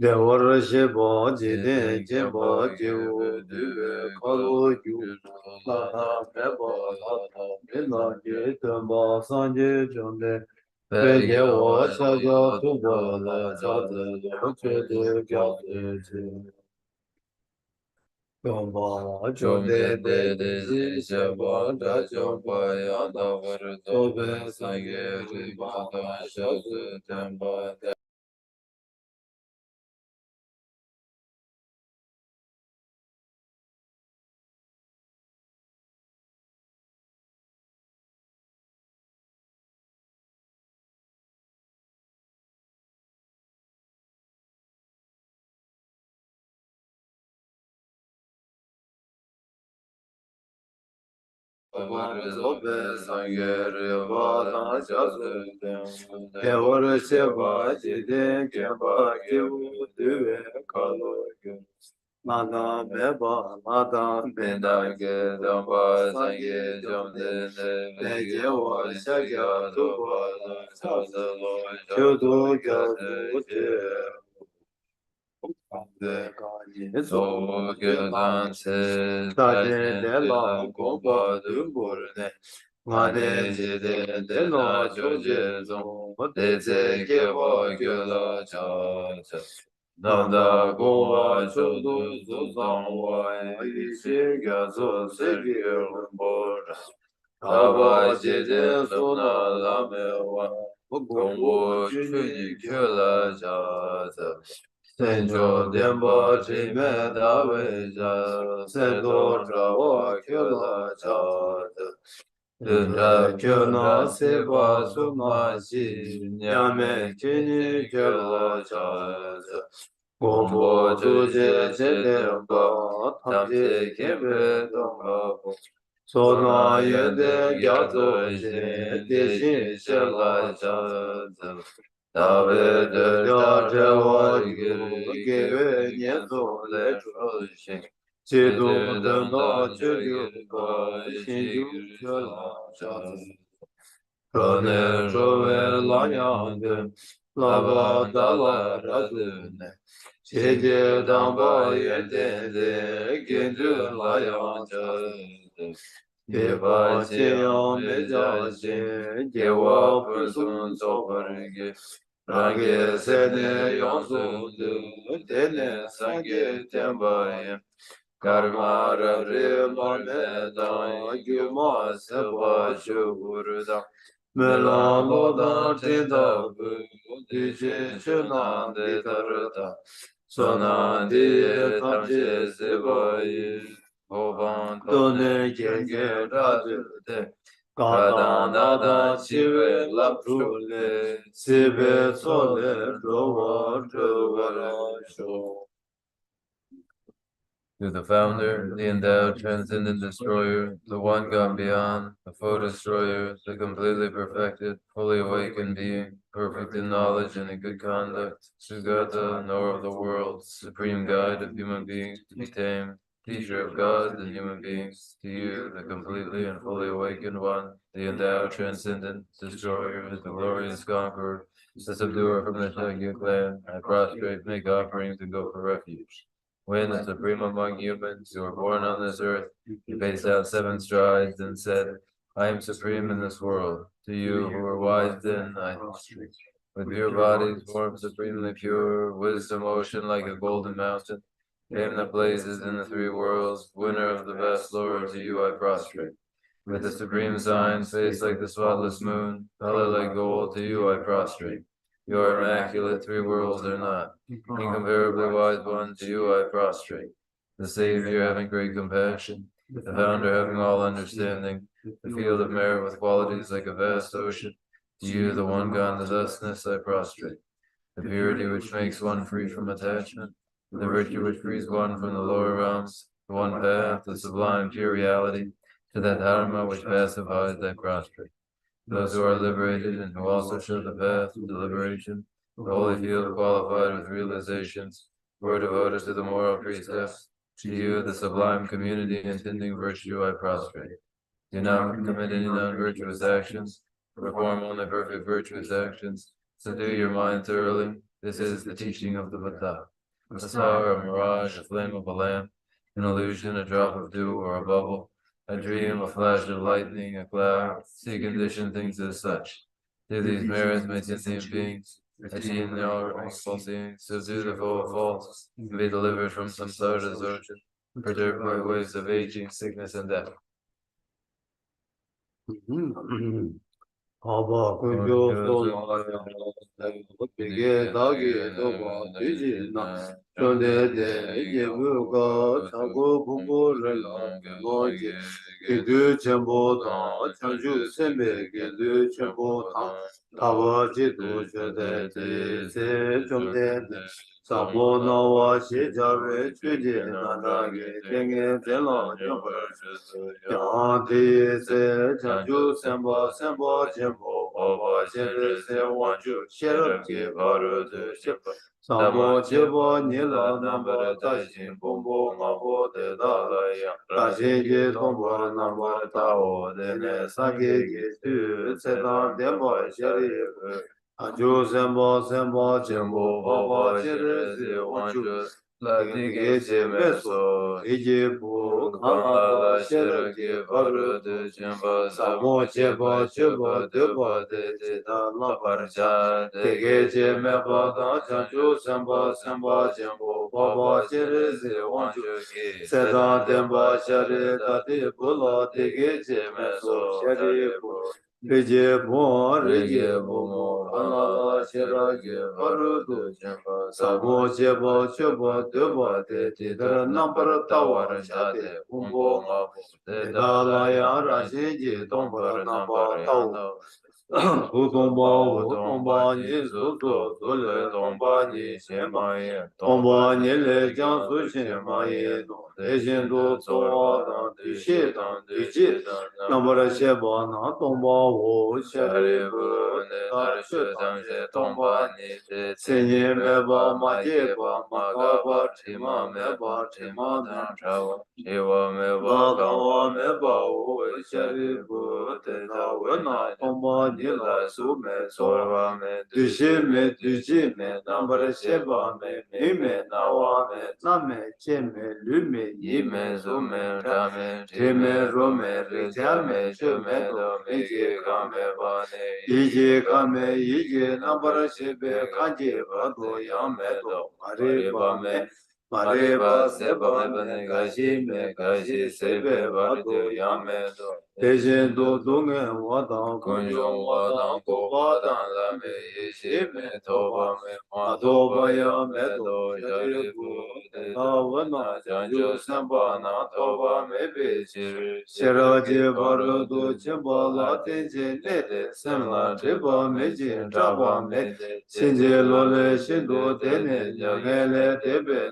Devarasheba Jide Jeba Jivu Dive Kalu Yu Lata Peba Lata Bila Jitamba Sanje Jande Peje Washaja Tuba La Jade Chede Gyade Gamba Jode De Sheba Dajamba Yanda Sobe Sange Ribata Shazu Temba Zobe Sangere Vada Shazu Devara Sheba Jide Kemba Kivu Dive Kalu Nada Beba Nada Beda Gedamba Sange Jomde Neje Wa Shagya Tuba Sazalo Chodo Gadu So Gyodan Se Taje De La Gomba Dumburne Mane Jide De La Choje Zong Deze Keba Gyoda Cha Nanda Goa Chodu Zuzang Wai Ishi Gyazo Segi Rumbora Taba Jide Suna Lame Wa Gombo Chuni Kyula Jaza Senjo Demba Jime Dawe Ja Sendo Trawa Kyula Jaza Dunda Kyuna Seba Suma Shi Nyame Kini Kyula Jaza Gombo Juje Jedemba Tamse Kembe Donga Sona Yende Gyazo Je Deshin Shela Jaza Tabe de Jawa Geve Nyezo Le Choshin Chidu Dana Chudu Ba Shinju Shela Jaza Rane Rove Lanyang Lava Dala Radune Cheje Damba Yendende Gindu Layang Deva Cheyam Meja Shin Gewa Pursun Soparge Range Sene Yonsu Dene Sange Tembaye Karma Rabri Marmeda Gyuma Seba Shugurda Melan Lodan Tinda Dije Chunan De Tarata Sonan De Tamje Sebaye Oban Tone Genge Radute Gadan Dada Chive Lapchule Sibe Sole Rovar Jogara Sho to the founder, the endowed transcendent destroyer, the one gone beyond, the foe destroyer, the completely perfected, fully awakened being, perfect in knowledge and in good conduct, Sugata, knower of the world, supreme guide of human beings to be tamed, teacher of gods and human beings, to you, the completely and fully awakened one, the endowed transcendent destroyer, the glorious conqueror, the subduer from the Shagya clan, I prostrate, make offerings, and go for refuge. When the supreme among humans who were born on this earth, he paced out 7 strides and said, I am supreme in this world. To you who are wise then, I with pure bodies, form supremely pure, wisdom ocean like a golden mountain, fame that blazes in the 3 worlds, winner of the best Lord, to you I prostrate. With the supreme sign, face like the spotless moon, color like gold, to you I prostrate. Your immaculate 3 worlds are not. Incomparably wise one, to you I prostrate. The Savior having great compassion, the Founder having all understanding, the field of merit with qualities like a vast ocean, to you, the one gone to thusness, I prostrate. The purity which makes one free from attachment, the virtue which frees one from the lower realms, the one path, the sublime pure reality, to that dharma which pacifies, I prostrate. Those who are liberated and who also show the path to liberation, the holy field qualified with realizations, who are devoted to the moral precepts, to you, the sublime community intending virtue, I prostrate. Do not commit any non-virtuous actions, perform only perfect virtuous actions, Subdue your mind thoroughly. This is the teaching of the Buddha. A star, a mirage, a flame of a lamp, an illusion, a drop of dew or a bubble, a dream, a flash of lightning, a cloud. See conditioned things as such. Through these mirrors may sentient beings attain the art of seeing, subdue the foe of false, and be delivered from samsara's ocean, perturbed by waves of aging, sickness, and death. Aba kunjo sola bige dagi doba diji na chonde de ye gu ga chago bubu rela moji gedu chenpo da chanju sembe gedu chenpo da tawa jidu chode te se chomde de sabo na wa shi jave chuje na da ge tenge zela nyambar yang te se chanju semba semba chenpo baba chenre se wanju sherab ge baru de shepa Sabo chebo nila namba tashin pombo mabo de dalaya Rashi ge tombo namba tao de ne sake ge tu Setan demba sheri Anju sembo sembo chenpo baba chere se wanju Lati ge che meso ije bu kala shera ge baru de chenpa Sabo chebo chebo deba de te da la parcha Tege che meba da chanchu semba semba chenpo baba chere se wanju Sedan demba shari dati bula tege che meso shari bu Rije bo rije bo mo kanala shira ge baru du chenpa Sabo chebo chebo deba de te dara nampara tawara shade umbo ngabu Te dalaya rashi ji tombara namba tawu Utomba ni susu sule tomba ni shemaye Tomba ni le jansu shemaye Deshin du tsuwa dan dishi dan dishi Nambara sheba na tomba wo sharibu Tar shudan she tomba ni Senye meba ma jeba ma gaba tima meba tima dan chawa Shiva meba kawa meba wo sharibu Te tawa na tomba nila su me sorwa me duji me nambara sheba me nawa me na me che me lu me yi me su me ra me tri me ro me ri cha me chu me do me ki ka me ba ne yi ji ka me yi ji nambara shebe ka ji ba do ya me do ma ri ba me Mareba seba me gashi me gashi sebe bardo yame do Dejen do dunge wadang kunjong wadang kopadang la me yishi me toba me ma toba ya me do sharibu de wana janjo samba na toba me bichir Shiraji bardo chimba la tenje nete semla triba me jin traba me Shinje lole shindo tene nyangele tebe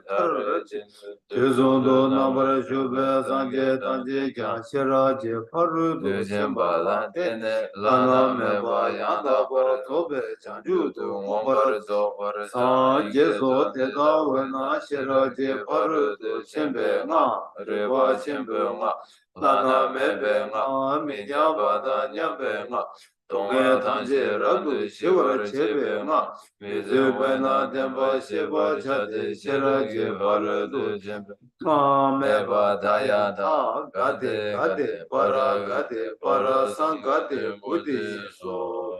Tuzondo nambara shubhe sanje tanje kya shiraji paru du shimba la tene lana meba yanda pa tobe chanju tu ngombar san jeso teta wena shiraji paru du shimbe nga reba shimbe nga lana mebe nga minya bada nyambe nga Tonga tanje radu shiva chebe nga Mizu bena tempa shiva chate shiragi varadu jembe Kame badaya da gade gade para san gade buddhi so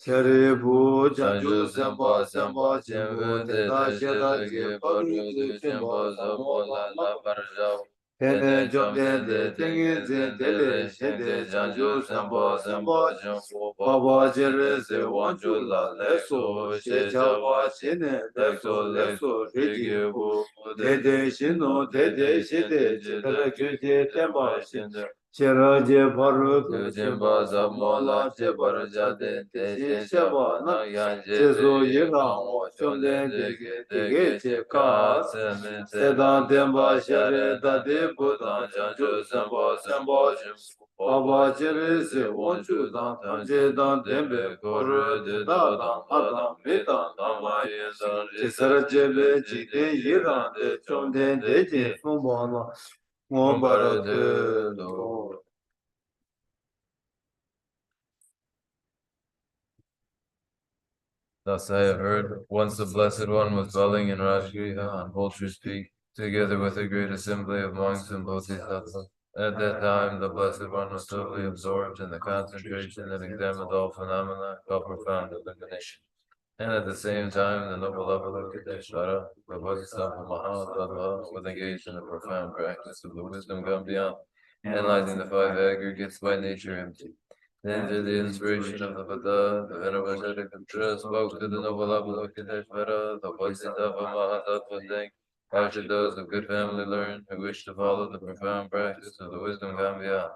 Sharibu janju sempa sempa chenpu teta shiragi varadu jemba samola la parjao Tene jomden de tengi zen tele shende janju sempa sempa chenpu Baba jere se wanju la leso she chawa shine leso rigi bu Dede shino dede shide jitara kyuje tempa shinde Shira je paru tu jimba zamola je barjade te shi sheba na jesu yirang wo chomden dege che ka sedan tempa shire dade budan janju sempa sempa jimbu Baba jere se wanju dan tanje dan dembe koru de da dan adam me dan dama ye dan jisara jebe jide yiran de chomden de je sumbana ngombara de do Thus I have heard, once the Blessed One was dwelling in Rajgriha on Vulture's Peak, together with a great assembly of monks and bodhisattvas. At that time, the Blessed One was totally absorbed in the concentration that examined all phenomena called profound illumination. And at the same time, the noble Avalokiteshvara, the Bodhisattva Mahatattva, was engaged in the profound practice of the wisdom gone beyond, analyzing the five aggregates by nature empty. Then, through the inspiration of the Buddha, the Venerable Shariputra spoke to the noble Avalokiteshvara, the Bodhisattva Mahatattva, saying, how should those of good family learn who wish to follow the profound practice of the wisdom gone beyond?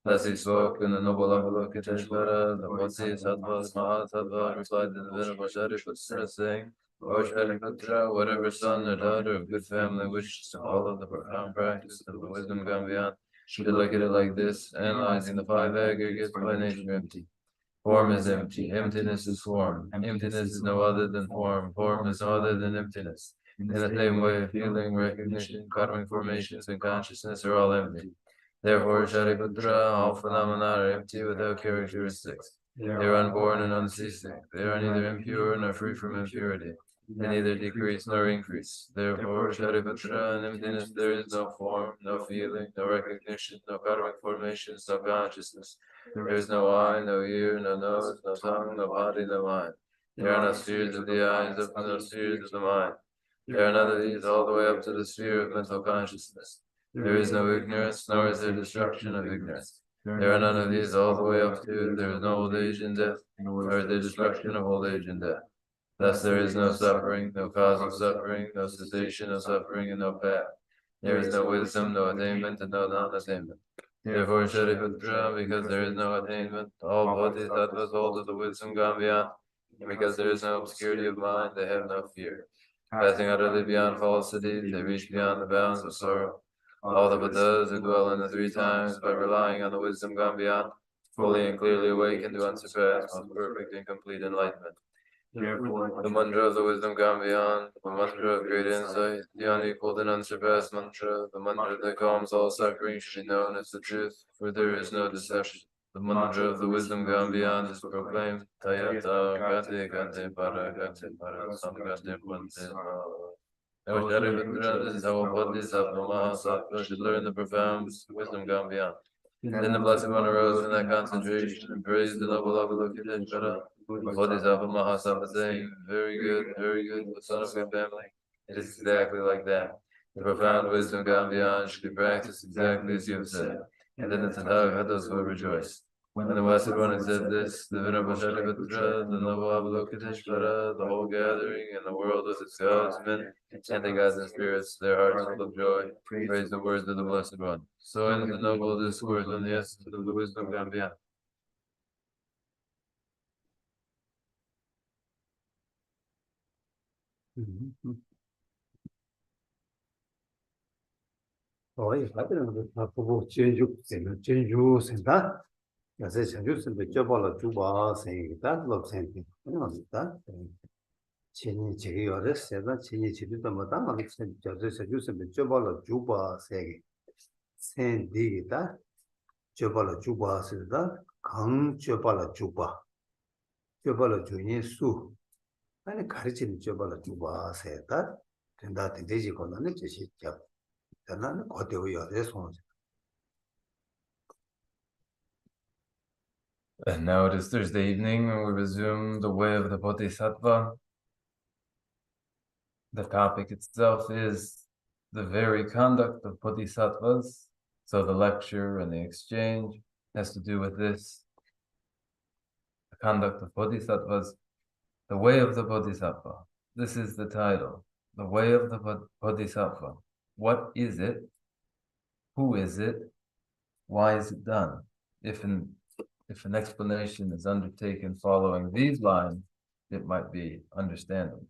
Thus he spoke, and the noble Avalokiteshvara, the Bodhisattva Mahatattva, replied to the Venerable Shariputra, saying, O Shariputra, whatever son or daughter of good family wishes to follow the profound practice of the wisdom gone beyond, should look at it like this, analyzing the five aggregates by nature empty. Form is empty, emptiness is form. Emptiness is no other than form, form is no other than emptiness. In the same way, feeling, recognition, karmic formations, and consciousness are all empty. Therefore, Shariputra, all phenomena are empty without characteristics. They are unborn and unceasing. They are neither impure nor free from impurity. They neither decrease nor increase. Therefore, Shariputra, in emptiness there is no form, no feeling, no recognition, no karmic formations, no consciousness. There is no eye, no ear, no nose, no tongue, no body, no mind. There are no spheres of the eyes, no spheres of the mind. There are none of these all the way up to the sphere of mental consciousness. There is no ignorance, nor is there destruction of ignorance. There are none of these all the way up to, there is no old age and death, nor is there destruction of old age and death. Thus there is no suffering, no cause of suffering, no cessation of suffering, and no path. There is no wisdom, no attainment, and no non-attainment. Therefore, Shariputra, because there is no attainment, all bodhisattvas hold of the wisdom gone beyond, and because there is no obscurity of mind, they have no fear. Passing utterly beyond falsity, they reach beyond the bounds of sorrow. All the Buddhas who dwell in the three times by relying on the wisdom gone beyond, fully and clearly awaken to unsurpassed, most perfect and complete enlightenment. Therefore, the mantra of the wisdom gone beyond, the mantra of great insight, the unequaled and unsurpassed mantra, the mantra that calms all suffering should be known as the truth, for there is no deception. The mantra of the wisdom gone beyond is proclaimed, Tayata Gate Gate Para Gate Para Samgate Pante. O Shariputra, this is how a Bodhisattva Mahasattva should learn the profound wisdom gone beyond. Then the Blessed One arose from that concentration and praised the noble Avalokiteshvara, Bodhisattva Mahasattva, saying, very good, the son of good family. It is exactly like that. The profound wisdom gone beyond should be practiced exactly as you have said, and then the Tathagatas will rejoice. When the Blessed One had said this, the Venerable Shariputra, the noble Avalokiteshvara, the whole gathering, and the world with its gods, men, and the gods and spirits, their hearts full of joy, praise the words of the Blessed One. So ends the noble discourse on the essence of the wisdom gone beyond. 어이 가지는 거 보고 전주 센터 야세 전주 센터 줘봐라 주바 생이다 럽센티 그러니까 진이 제기어를 세다 진이 지도도 뭐다 막 저저 전주 센터 줘봐라 주바 생이 센디다 줘봐라 주바 세다 강 줘봐라 주바 줘봐라 주니 수 아니 가르치는 줘봐라 주바 세다 된다 되지 거는 제시 잡 나는 거대어야 돼 손. And now it is Thursday evening, and we resume the way of the Bodhisattva. The topic itself is the very conduct of Bodhisattvas. So the lecture and the exchange has to do with this. The conduct of Bodhisattvas, the way of the Bodhisattva. This is the title, the way of the Bodhisattva. What is it? Who is it? Why is it done? If an explanation is undertaken following these lines, it might be understandable.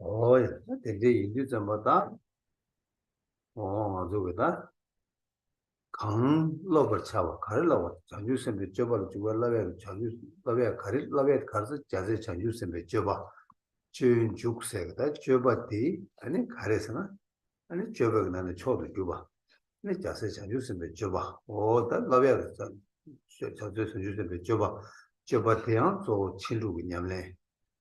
Oh, yeah. Today you do 뭐다? 저거다. 강 로버 차와 가르라고 전주선배 줘봐 주발라베 전주 라베 가르라베 가르서 자세 전주선배 줘봐. 준 죽세다 줘봐디 아니 가르서나 아니 줘봐 나는 초도 줘봐. 네 자세 전주선배 줘봐. 다 라베 전주선배 줘봐. 줘봐대야 저 친구 냠래.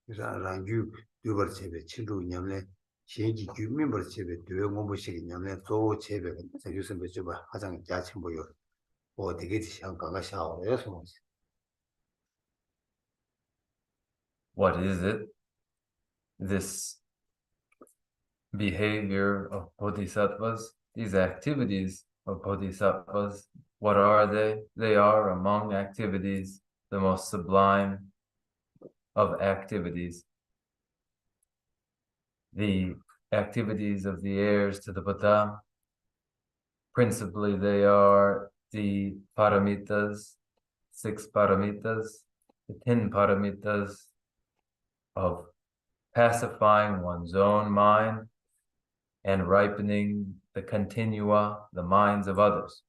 Rangu, Duber Chebe, Chidu Yamle, Shingi, member Chebe, Due Mombushi Yamle, So Chebe, Sayusan Bechuba, Hazang Jachimboyo, or the Gate Shankanga Shao, yes. What is it? This behavior of bodhisattvas, these activities of bodhisattvas, what are they? They are among activities the most sublime of activities. The activities of the heirs to the Buddha, principally they are the paramitas, 6 paramitas, the 10 paramitas of pacifying one's own mind and ripening the continua, the minds of others.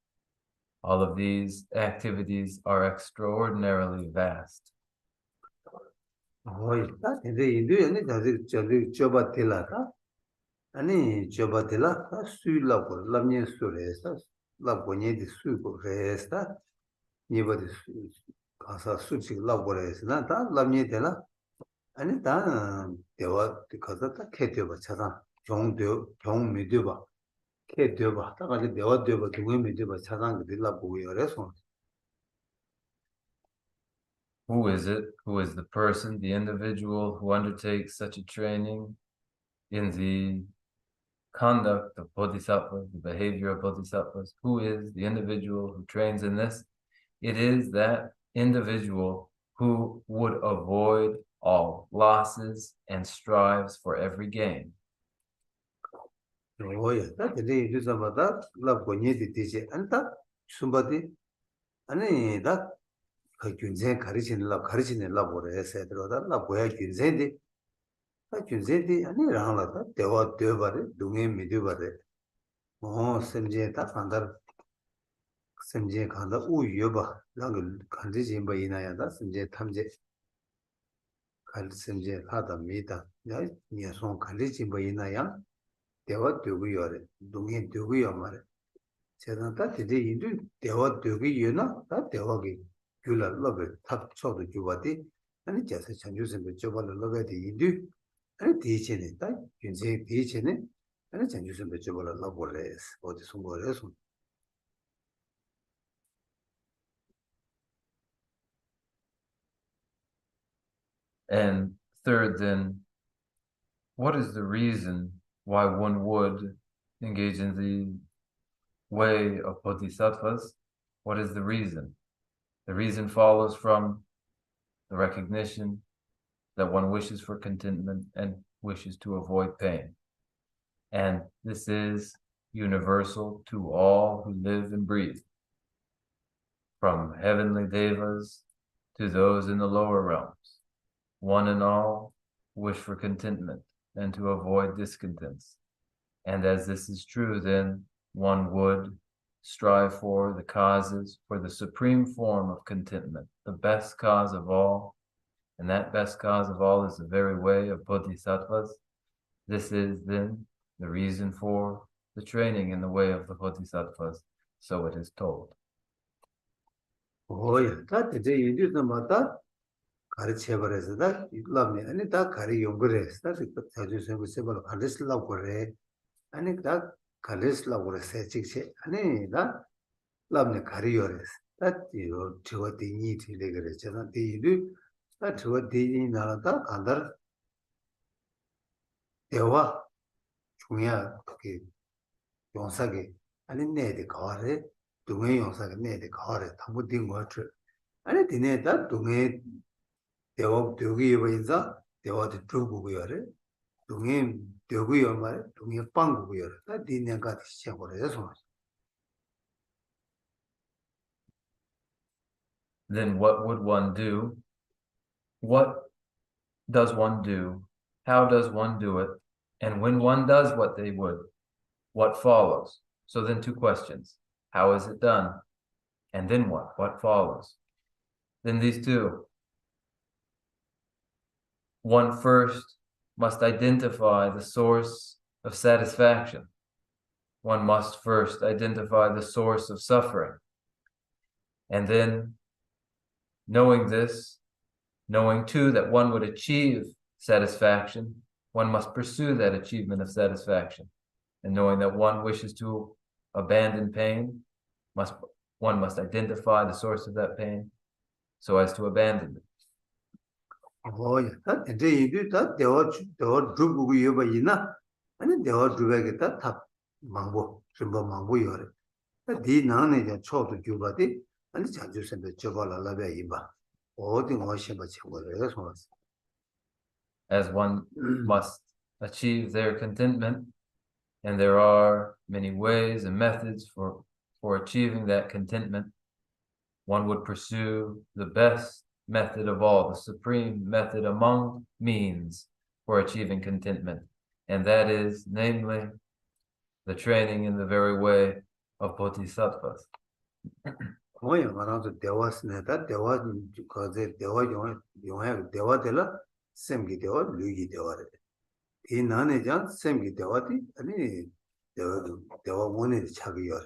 All of these activities are extraordinarily vast. Oh, that in the Indu, Joba Tilata, Ani Joba Tila, Su Labo, Lamia Suresta, Labone de Sugo Resta, Niba de Casa Suchi Labores, Nata, Lamia Tela, Anita, Deva, the Casata, Keteva Chata, Jong Miduba, Keteva, Takali Deva Deva, the women Deva Chatan, the Labu, Reson. Who is it? Who is the person, the individual who undertakes such a training in the conduct of bodhisattvas, the behavior of bodhisattvas? Who is the individual who trains in this? It is that individual who would avoid all losses and strives for every gain. Oh, yeah, that the day is about that, Labone de Tije, and that somebody, and that Gunzen Karishin Labore, said, Laboya Gunzendi, Gunzendi, and Rangla, Deva Dubare, Dungi Midubare. Oh, Semje Takandar Semje Kanda, Uyoba, Lang Kandijimba Inayada, Semje Tamje Kal Semje Hada Mita, Yason Kandijimba Inayam, Deva Duguyore, Dungi Duguyamare. Sedanta today Indu, Deva Duguyuna, that Devagi, Gula Love, Tap Chod Jubati, and it just a changes in the Jobal Love at the Indu, and teaching it, that you say teaching it, and it changes in the Jobal Labores, or the Sungores. And third, then, what is the reason why one would engage in the way of bodhisattvas? What is the reason? The reason follows from the recognition that one wishes for contentment and wishes to avoid pain. And this is universal to all who live and breathe, from heavenly devas to those in the lower realms. One and all wish for contentment and to avoid discontents. And as this is true, then one would strive for the causes, for the supreme form of contentment, the best cause of all. And that best cause of all is the very way of bodhisattvas. This is then the reason for the training in the way of the bodhisattvas, so it is told. Oh, yeah, that the day you do the matter, Karichevares, that you love me, and it that carry yongres, that it tells you several Karis Labore, and it that Karis Labore says, and that love me carry yours, that you to what they need to legate, and they do that to what they need another under Dewa, Chuya, Yonsage, and in Ned the car, Dunga Yonsage, Ned the car, Tamudin water, and it in it that Dunga. Dewa Dugi Winza, Dewa the Drugu, Dungim Dugu, Dungi Pangu, that didn't got this one. Then what would one do? What does one do? How does one do it? And when one does what they would, what follows? So then 2 questions. How is it done? And then what? What follows? Then these 2. One first must identify the source of satisfaction. One must first identify the source of suffering. And then, knowing this, knowing too that one would achieve satisfaction, one must pursue that achievement of satisfaction. And knowing that one wishes to abandon pain, one must identify the source of that pain so as to abandon it. Oh, yeah, that and you do that, they all do you by ina, and they all do get that tap mambo, simple mambo yore. That did none in your chot to Jubati, and it's just in the Jabala Lava Iba. Oh, the ocean, but you were As one must achieve their contentment, and there are many ways and methods for achieving that contentment. One would pursue the best method of all, the supreme method among means for achieving contentment, and that is, namely, the training in the very way of bodhisattvas. Oh, yeah, one of the Devas, that there was because there was you have Devadella, Semgi Deva, Luigi Deva. In Nanajan, Semgi Devati, and there were one in the Chagior.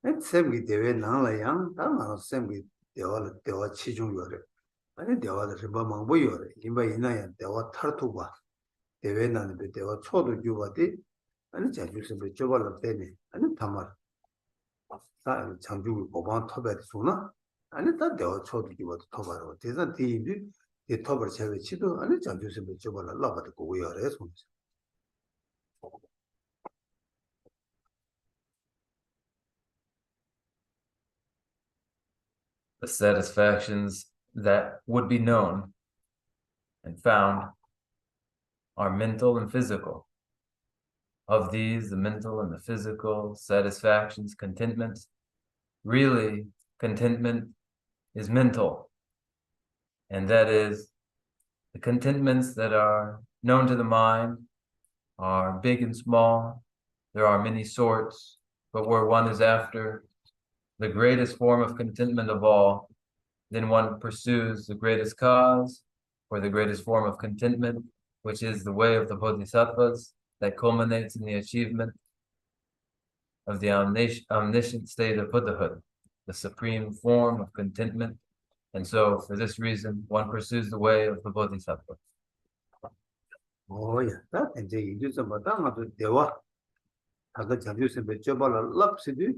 And Semgi Deva Nala Yang, Tama, Semgi Deva Chijung Yore. And there was a Riba Mambo Yore, Imba Inayan, there were Tartuba. They went on the Deva Chodu Jubati, and Chajus and the Jobal of Bene, and Tamar. 장주 고반 톱에 주나 아니 다 대어 초도 기버 톱으로 대선 뒤비 이 톱을 제외 치도 아니 장주스 몇 접을 라바도 고요래 손 The satisfactions that would be known and found are mental and physical. Of these, the mental and the physical satisfactions, contentment, really, contentment is mental. And that is, the contentments that are known to the mind are big and small. There are many sorts, but where one is after the greatest form of contentment of all, then one pursues the greatest cause or the greatest form of contentment, which is the way of the bodhisattvas that culminates in the achievement of the omniscient state of Buddhahood, the supreme form of contentment. And so, for this reason, one pursues the way of the bodhisattva. Oh, yeah, that and they do some Madama to Deva. I got Janus and Jobal Lap Sidi.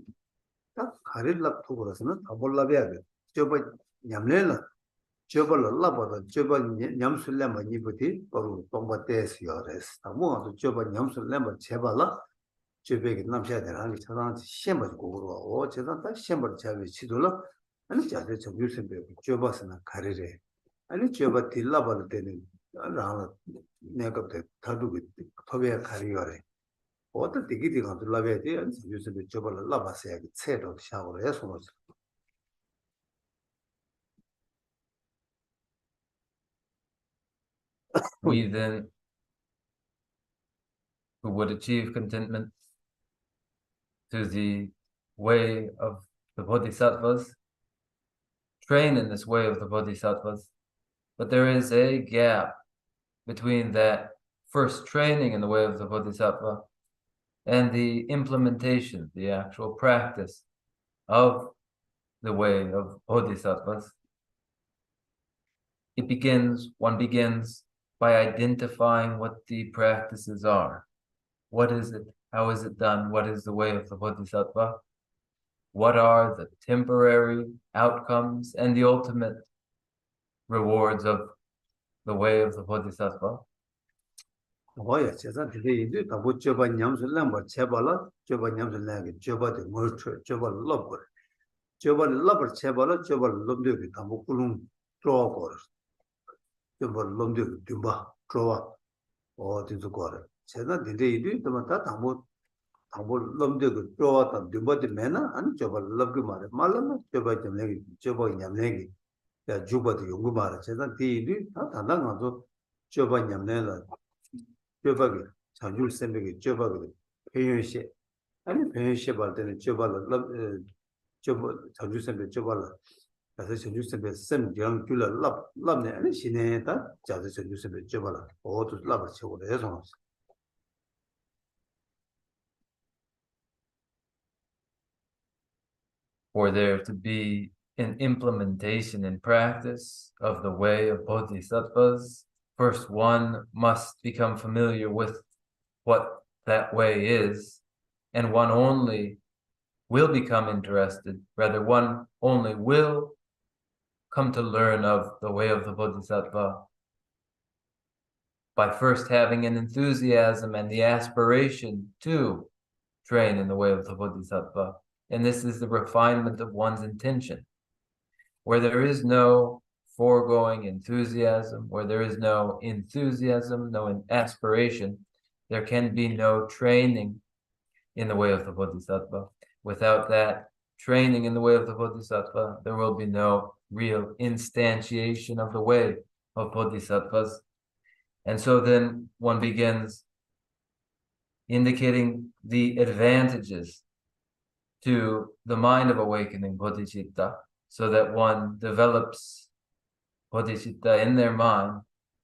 That carried lap to us, not a Bolavia. Jobal Yamlela. Jobal Lapa, Jobal Yamsulema Nibuti, or Bombates Yores. I want to Jobal Yamsulema Chabala. Jobek Namsha, and Charan Shember Guru, or Chazanta Shember Chavi Chidula, and Jadis of Yusenberg, Jobas and a carriere. And it's Jobat Lava around neck of the Tadu with Tovia Carriere. What the digging of the Lavia and using the Jobal Lava say, said of shower as was. We then, who would achieve contentment through the way of the bodhisattvas, train in this way of the bodhisattvas, but there is a gap between that first training in the way of the bodhisattva and the implementation, the actual practice of the way of bodhisattvas. One begins by identifying what the practices are. What is it? How is it done? What is the way of the bodhisattva? What are the temporary outcomes and the ultimate rewards of the way of the bodhisattva? Oh, yes, today, the Joba Yamsulam, but Chabala, Joba Yamsulam, Joba the Murder, Joba Lobber. Joba Lobber Chabala, Joba Lumdu, Tamukulum, Draw, Joba Lumdu, Dumba, Draw, or Tinsucore. Chena, the day you do the Matamu, Tamu Lumdu, Draw, Dumba the Mena, and Joba Lobgumar, Malama, Joba Yamlegi, Joba Yamlegi, the Juba the Yungumara, Chena, the you do, Tananga, Joba Yamnela. Jobagi, Sanjul Sembegi, Jobagi, Payunshi, and Payunshi Baltan, Jobala, Sanjul Sembe Jobala, as a Sanjul Sembe, Sem young Jula, Love, and Shineta, Jazz Sanjul Sembe Jobala, or to love a show the Ezons. For there to be an implementation and practice of the way of bodhisattvas, first one must become familiar with what that way is, and one only will become interested, rather one only will come to learn of the way of the Bodhisattva by first having an enthusiasm and the aspiration to train in the way of the Bodhisattva. And this is the refinement of one's intention. Where there is no foregoing enthusiasm, where there is no enthusiasm, no aspiration, there can be no training in the way of the Bodhisattva. Without that training in the way of the Bodhisattva, there will be no real instantiation of the way of Bodhisattvas. And so then one begins indicating the advantages to the mind of awakening bodhicitta, so that one develops bodhicitta in their mind,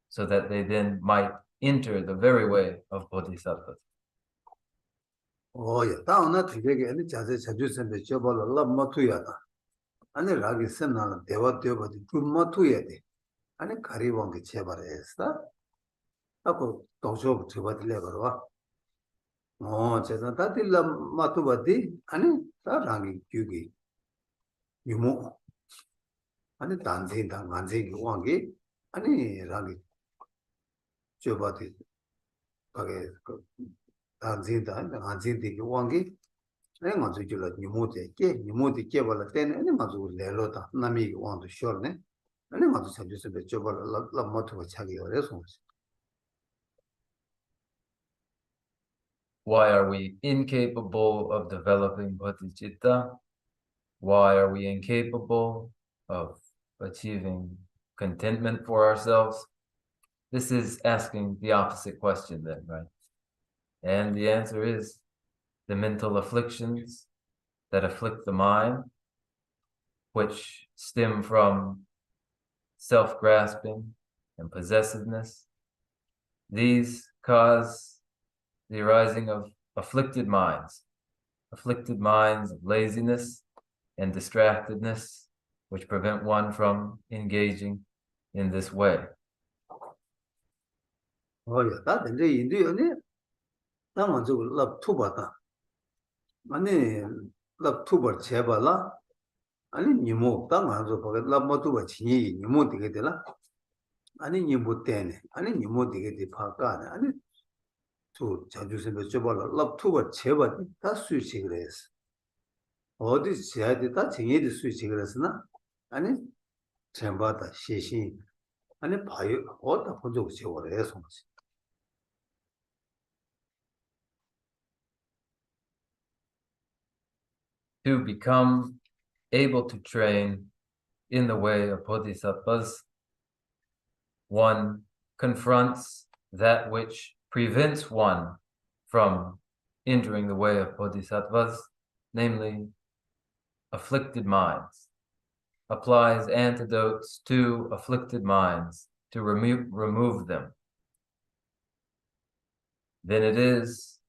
so that they then might enter the very way of bodhisattvas. Oh, yeah, down that together, and just as you said, the job of love Matuyada. And the Ragi Senana, they were there, but good Matuyadi. And a Kariwang Chebar is that. Ako Tojo to what level. Oh, Chetatilla Matubadi, and that Rangi Yugi. You move. And the dancing, dancing, Wangi, and the Rangi Jobati. Dancing, dancing, Wangi. And want to do like you move the cable at 10, and you want to Lelota, Nami want to shorten. And you want to suggest a job of La Motu Chagi or response. Why are we incapable of developing bodhicitta? Why are we incapable of achieving contentment for ourselves? This is asking the opposite question then, right? And the answer is the mental afflictions that afflict the mind, which stem from self-grasping and possessiveness. These cause the arising of afflicted minds of laziness and distractedness, which prevent one from engaging in this way. Oh, yeah, that and they do it. That one's love tubata. Money love tuber chebala. I mean, you move, that one's of love motuba chi, you move to get the la. I mean, you put 10, I mean, you move to get the parka, I mean, to Chanju Simba Chobala, love tuber cheba, that's sweet cigarettes. All this said that thing is sweet cigarettes, na? I mean, Chambata, Shishi, and a pie, what the Ponzo Chevrolet. To become able to train in the way of bodhisattvas, one confronts that which prevents one from entering the way of bodhisattvas, namely afflicted minds, applies antidotes to afflicted minds to remove them. Then it is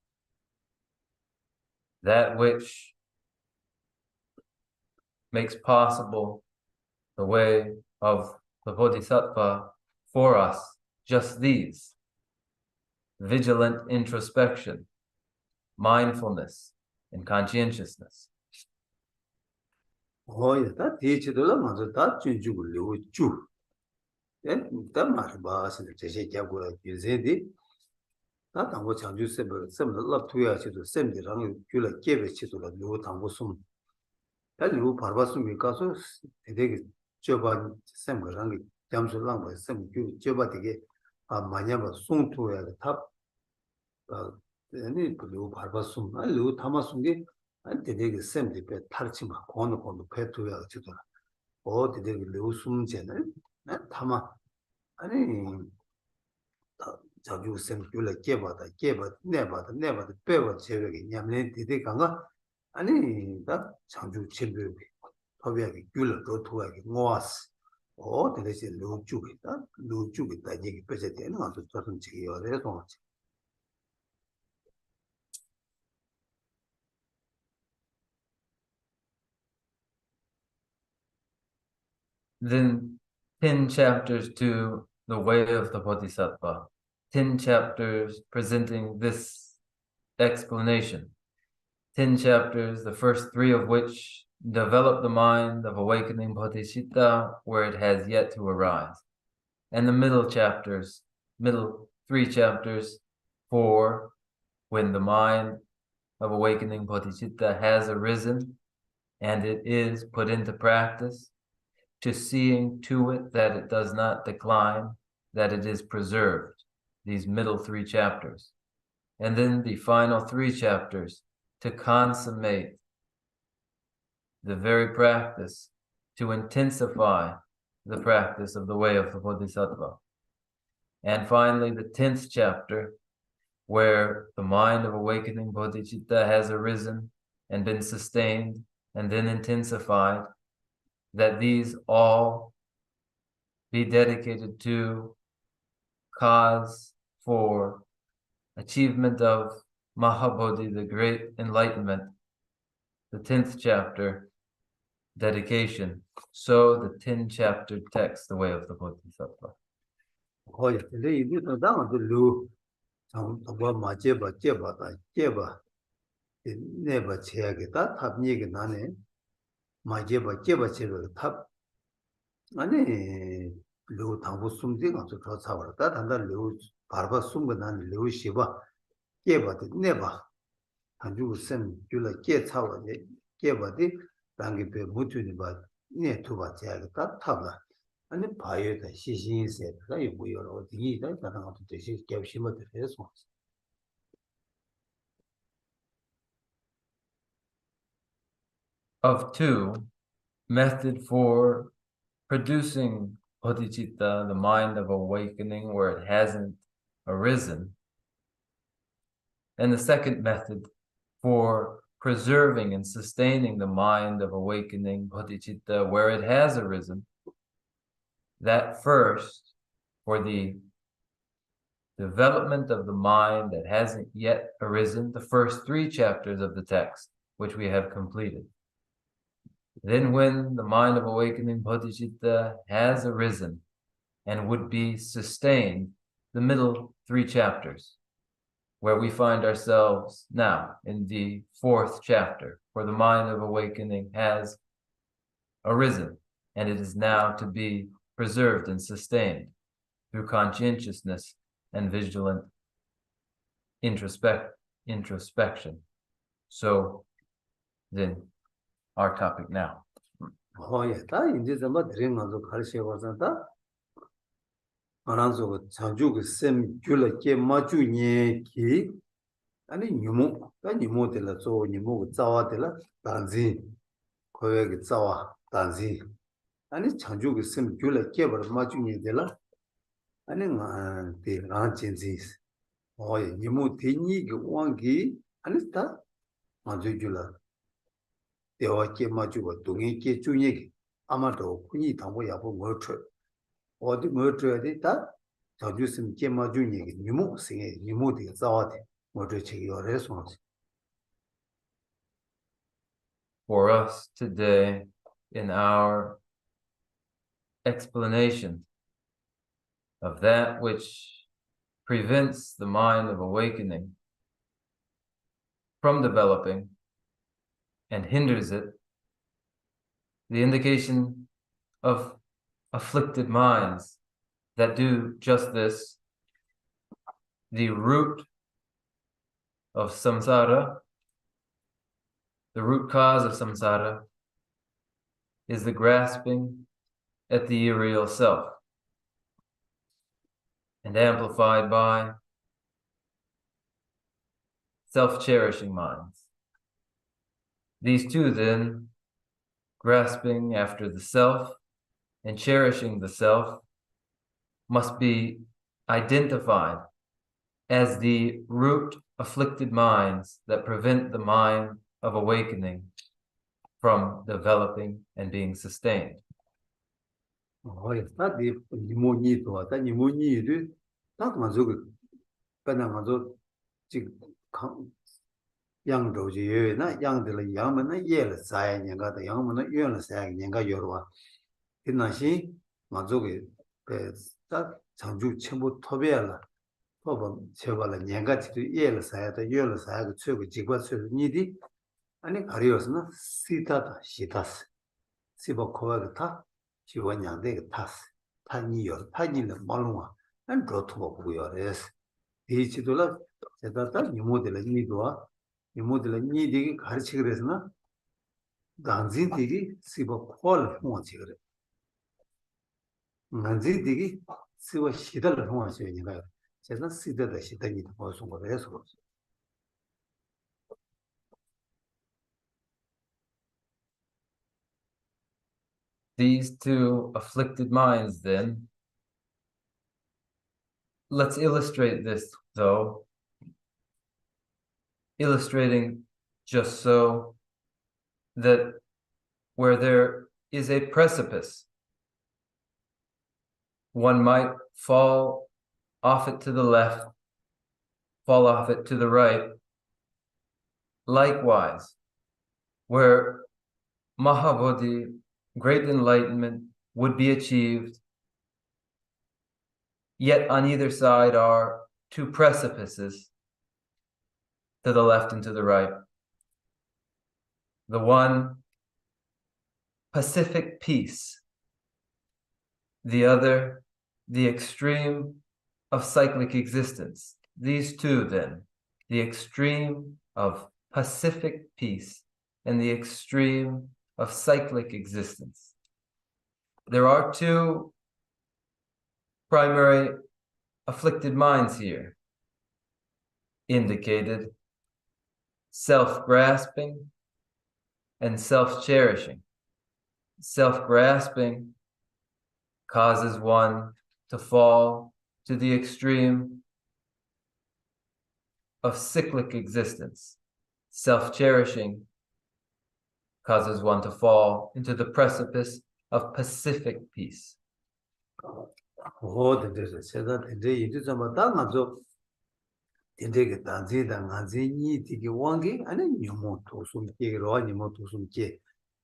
that which makes possible the way of the bodhisattva for us, just these: vigilant introspection, mindfulness, and conscientiousness. Oh, yeah, that teaches the Lamas that you will do. Then that might pass in the Jaguar, you said it. That I'm watching you said, some love 2 years to send the rang, you like gave it to the new Tambosum. That you Parvasum because they job on some rang, jumps along by some job to get a manama soon to at the top. Any blue Parvasum, I lose Tamasungi, and they send the pet Tarchima, corner on the pet to your children. Or did they lose some general? Tama. I mean, 자주 생각을 never the bever 제외기 냠네 디디 강가 아니 다 자주 제외기 더비하게 귤을 도토하게 모아스 어 대신 루주기다 얘기 빼제 되는 것도 저런 지기요 그래서 Then 10 chapters to the way of the Bodhisattva. 10 chapters presenting this explanation. 10 chapters, the first 3 of which develop the mind of awakening bodhicitta where it has yet to arise. And the middle 3 chapters for when the mind of awakening bodhicitta has arisen and it is put into practice, to seeing to it that it does not decline, that it is preserved, these middle 3 chapters. And then the final 3 chapters to consummate the very practice, to intensify the practice of the way of the Bodhisattva. And finally, the 10th chapter, where the mind of awakening bodhicitta has arisen and been sustained and then intensified, that these all be dedicated to cause for achievement of Mahabodhi, the great enlightenment. The 10th chapter, dedication. So the 10 chapter text, the way of the Bodhisattva. Of 2, method for producing bodhicitta, the mind of awakening where it hasn't arisen. And the second method for preserving and sustaining the mind of awakening bodhicitta where it has arisen. That first, for the development of the mind that hasn't yet arisen, the first 3 chapters of the text, which we have completed. Then when the mind of awakening bodhicitta has arisen and would be sustained, the middle 3 chapters, where we find ourselves now in the 4th chapter, where the mind of awakening has arisen and it is now to be preserved and sustained through conscientiousness and vigilant introspection. So then our topic now. For us today, in our explanation of that which prevents the mind of awakening from developing and hinders it, the indication of afflicted minds that do just this, the root of samsara, the root cause of samsara, is the grasping at the irreal self, and amplified by self-cherishing minds. These 2 then, grasping after the self and cherishing the self, must be identified as the root afflicted minds that prevent the mind of awakening from developing and being sustained. 장주 첨부 토비알라 토범 제발라 년가치도 예를 사야다 예를 사야가 최고 직관수 니디 아니 가리어서는 시다다 시다스 시버코가 타 지원양대 타스 타니요 타니는 말로와 안 좋다고 보여레스 이치도라 제다다 니모델 니도와 니모델 니디기 가르치 그래서나 간진디기 시버콜 뭐지 그래 간진디기 시버 시달 뭐지 이니가 제가 시달다 시달이 무슨 거를 해서 These two afflicted minds, then, let's illustrate this, though, illustrating just so that where there is a precipice, one might fall off it to the left, fall off it to the right. Likewise, where Mahabodhi, great enlightenment, would be achieved, yet on either side are two precipices, to the left and to the right. The one, pacific peace. The other, the extreme of cyclic existence. These two, then, the extreme of pacific peace and the extreme of cyclic existence. There are two primary afflicted minds here, indicated: self-grasping and self-cherishing. Self-grasping causes one to fall to the extreme of cyclic existence. Self-cherishing causes one to fall into the precipice of pacific peace. Oh, 제가 근데 이제 좀 맞다가죠. 인데게 단지다 나지니 되게 왕게 아니 녀모 도숨께로 아니모 도숨께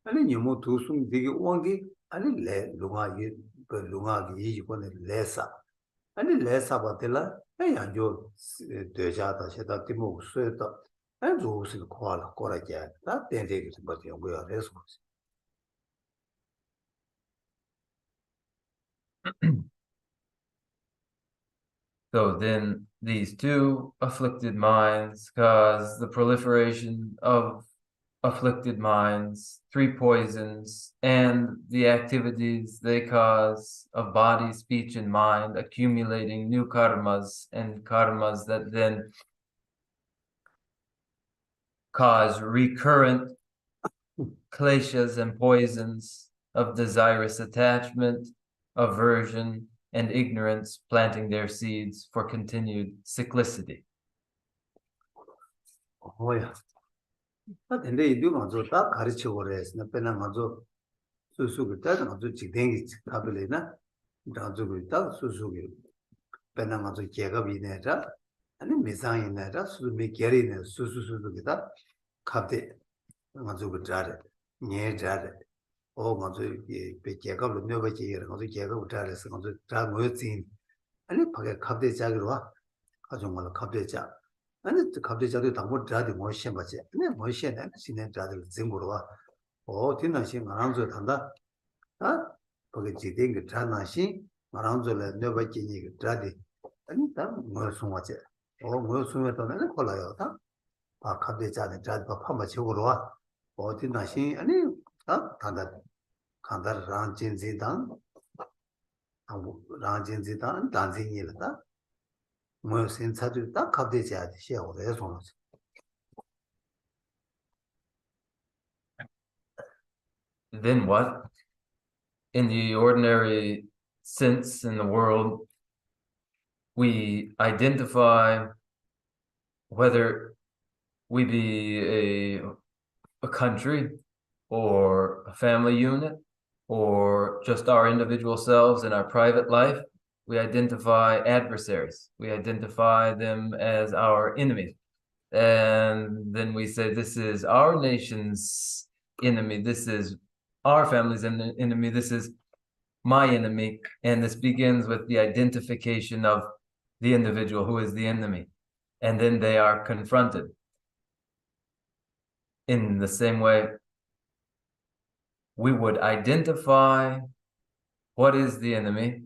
아니 녀모 도숨 되게 왕게 아니 레 루가이 그 루가기 이거는 레사 아니 레사 바텔라 아야죠 되자다 세다 티모 수에다 아니 조스 코알라 코라게 다 된데게 좀 버텨 뭐야 레스 So then these two afflicted minds cause the proliferation of afflicted minds, three poisons, and the activities they cause of body, speech, and mind, accumulating new karmas, and karmas that then cause recurrent kleshas and poisons of desirous attachment, aversion, and ignorance, planting their seeds for continued cyclicity. Oh yeah. 근데 이도 먼저 딱 가르쳐 버려서 내가 먼저 수수기 때 먼저 지dengi 가벨이나 가지고 딱 수수기 배나 먼저 계급이 내자 아니 미상이 내자 수미 계리네 수수수기다 갑대 먼저 그 자래 녀 자래 오 먼저 이 계급을 녀버지 이런 먼저 계급 자래서 먼저 자 뭐지 아니 밖에 갑대 자기로 와 가지고 말 갑대 자 아니 갑자기 저도 당고 자디 뭐 시험하지 근데 뭐 시험에 신내 자들 증거로 와 디나시 말한저 단다 아 거기 지된 게 자나시 말한저래 내가 지니 자디 아니 다뭐 송하지 뭐 송했다는 콜라요 다 갑자기 자네 자디 파마 지고로 와 디나시 아니 단다 간다 란진지단 란진지단 단진이다 Then what? In the ordinary sense in the world, we identify whether we be a country or a family unit or just our individual selves in our private life. We identify adversaries. We identify them as our enemies. And then we say, this is our nation's enemy. This is our family's enemy. This is my enemy, and this begins with the identification of the individual who is the enemy, and then they are confronted. In the same way, we would identify what is the enemy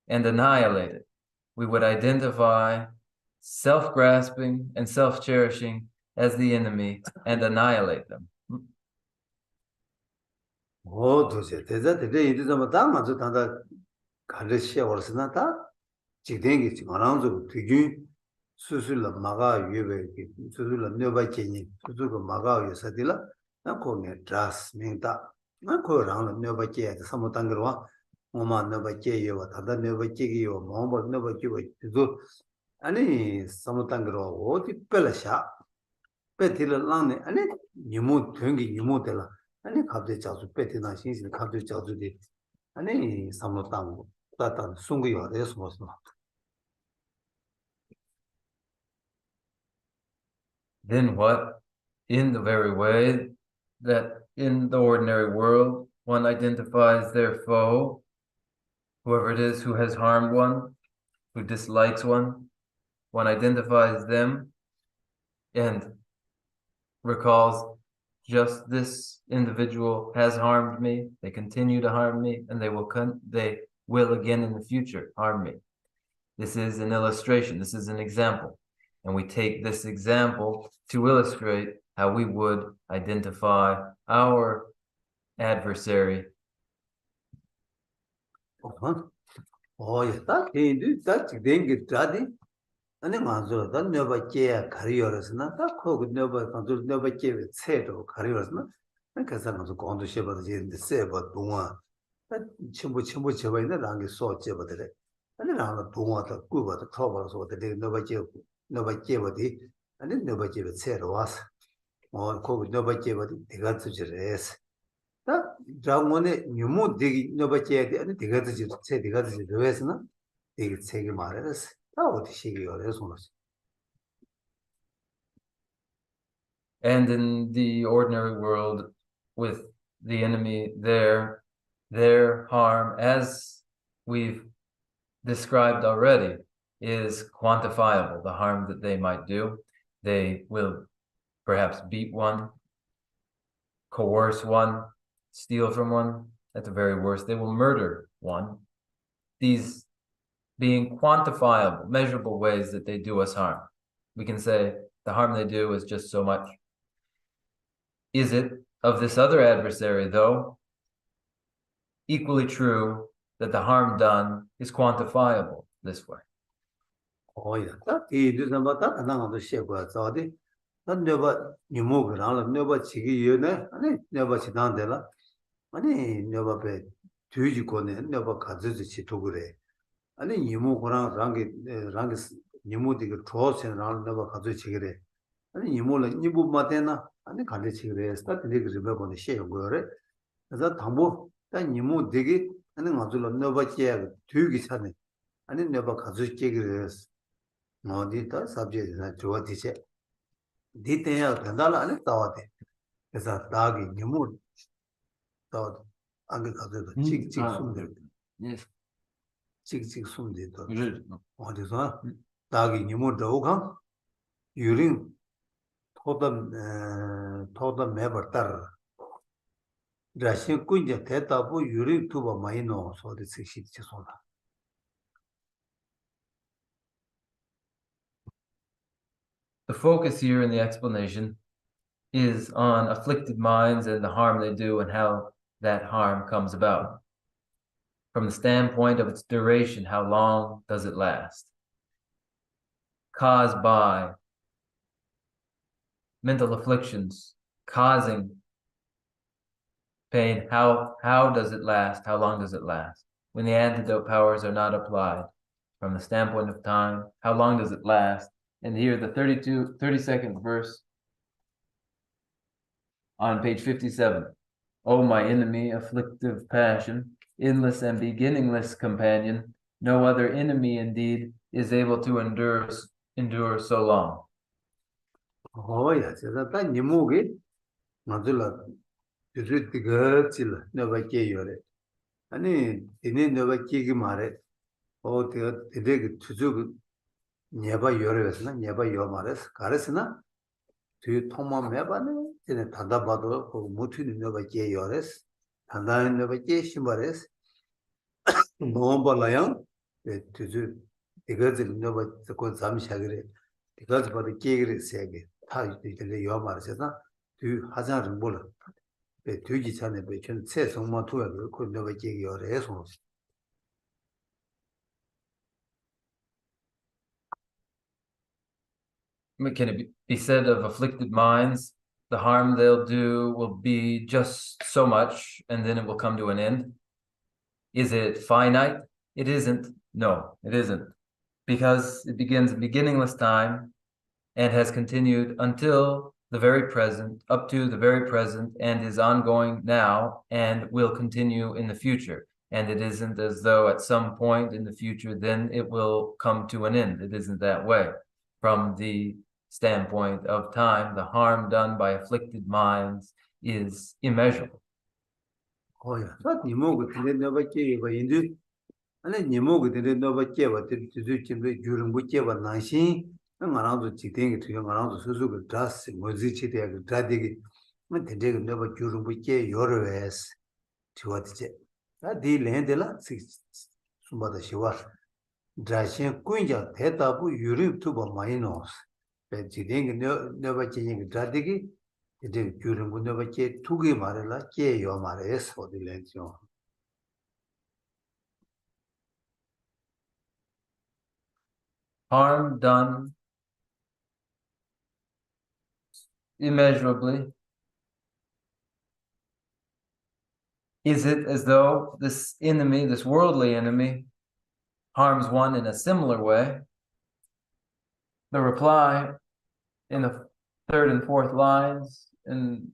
and annihilate it. We would identify self-grasping and self-cherishing as the enemy and annihilate them. 오, 도대체 대자들이 이리저마 당만저 단다 가르치야 월스나다 지dengi 지가랑저 되게 수술로 막아 위에 수술로 녀바체니 수술로 막아 위에서들라 나 거기에 드라스 맹다 나 거랑로 녀바체 사모탄거와 엄마 녀바체요 다다 녀바체기요 뭐뭐 녀바체고 그 아니 사모탄거와 어디 뺄라샤 빼들라네 아니 니모 된게 니모들라 아니 갑자기 자주 빼티나 신신 갑자기 자주디 아니 사모탄 따탄 숨기요 돼서 무슨 Then what? In the very way that in the ordinary world, one identifies their foe, whoever it is who has harmed one, who dislikes one identifies them and recalls just this individual has harmed me, they continue to harm me, and they will again in the future harm me. This is an illustration, this is an example. And we take this example to illustrate how we would identify our adversary. 딱 개인들 딱 된게 다디 아니 맞아 난 너바께 가리어스나 딱 거기 너바 간줄 너바께 세도 가리어스나 그래서 가서 건도 셔버지 이제 세버 동화 첨부 저번에 랑게 소제버들 아니 나는 동화도 꾸버도 터버서 어디 너바께 버디 아니 너바께 세로 와서 거기 너바께 버디 내가 주지레스 다 자원에 뉴모 되기 너바께 아니 내가 주지 세 내가 주지 왜서나 되게 세게 말해서 다 어디 시기가 그래서 And in the ordinary world with the enemy there, their harm, as we've described already, is quantifiable, the harm that they might do. They will perhaps beat one, coerce one, steal from one. At the very worst, they will murder one. These being quantifiable, measurable ways that they do us harm. We can say the harm they do is just so much. Is it of this other adversary, though, equally true that the harm done is quantifiable this way? Oh yeah, that is about that. Another ship was already. Not never you move around, never chigi you know, and never sit down there. And never pay 2時間ね、never 数ずとぐれ。あれにもこらランゲにもでるトーセンラン never 数ちぎれ。あれにもらにもまてな、あれかでちぎれ。スタートでくるべこにシェイゴレ。だたもだにもでぎ、あれがずら never チェア、2ギサね。あれ never 数ちぎれです。もうでたサブジェクトなジョアティチェ。でてやだらあれたわで。さだぎにも 또 안게 가서 찍찍 숨들 찍찍 숨들도 어디서 다기 니모 더우가 유린 토다 매버터 라신 군제 대답부 유린 투바 마이노 소리 식시 지소다 The focus here in the explanation is on afflicted minds and the harm they do and how that harm comes about. From the standpoint of its duration, how long does it last? Caused by mental afflictions, causing pain, how does it last? How long does it last? When the antidote powers are not applied, from the standpoint of time, how long does it last? And here the 32nd verse on page 57. O my enemy, afflictive passion, endless and beginningless companion, no other enemy indeed is able to endure so long. Oh yes, that ni mugi mazula rittiga chila never ke yore 아니 이네 너가 끼기 말해 내가 되게 투주 네바 요래서나 네바 요 말해서 가르스나 뒤 통만 매바네 이제 단다 봐도 그 무트는 너가 끼 요래서 단다는 너가 끼 심바래서 뭐발라요 투주 이거들 너가 그 잠시하기래 이거들 봐도 끼기를 세게 다 이제 요 말해서 뒤 하자를 몰라 뒤지 전에 배천 세성만 투야 그 너가 끼기 요래서 Can it be said of afflicted minds, the harm they'll do will be just so much, and then it will come to an end? Is it finite? It isn't. No, it isn't. Because it begins in beginningless time and has continued until the very present, up to the very present, and is ongoing now and will continue in the future. And it isn't as though at some point in the future, then it will come to an end. It isn't that way. From the standpoint of time, the harm done by afflicted minds is immeasurable. 거야. 나 니모고 근데 너가 깨봐 인도 아니 니모고 근데 너가 깨봐 뒤도 김도 주름 못 깨봐 나신 나랑도 지탱이 투여 나랑도 소소가 다스 뭐지치 대가 다되게 뭐 되게 너가 주름 못 깨, 요르웨스 지와지제 나디 렌데라 숨바다 시와 드라신 꾸인자 대답부 유럽 투버 마이너스 지탱이 너가 지니 다되게 이제 주름 못 너가 깨 투게 말을라 깨요 말에서 어디len죠 Harm done immeasurably. Is it as though this enemy, this worldly enemy, harms one in a similar way? The reply in the third and fourth lines in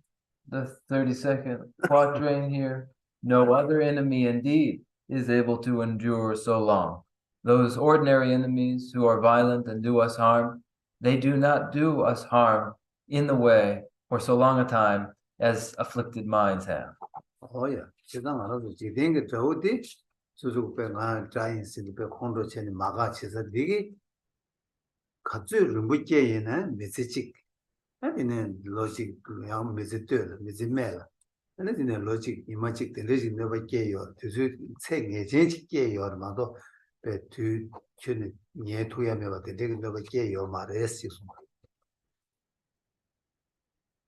the 32nd quatrain here, no other enemy indeed is able to endure so long. Those ordinary enemies who are violent and do us harm, they do not do us harm in the way for so long a time as afflicted minds have. 어야, 지당 알아도 지den게 저우디 수수배 나 자인스니 배 콘도체니 마가치서 되게 같이 rumbu께에는 메시지 아니는 로직 그냥 메시드 메시메라 아니는 로직 이마직 되지 너밖에요. 그래서 책 예전직께요. 말도 배투 춘 예토야메가 되게 너밖에요. 말했어.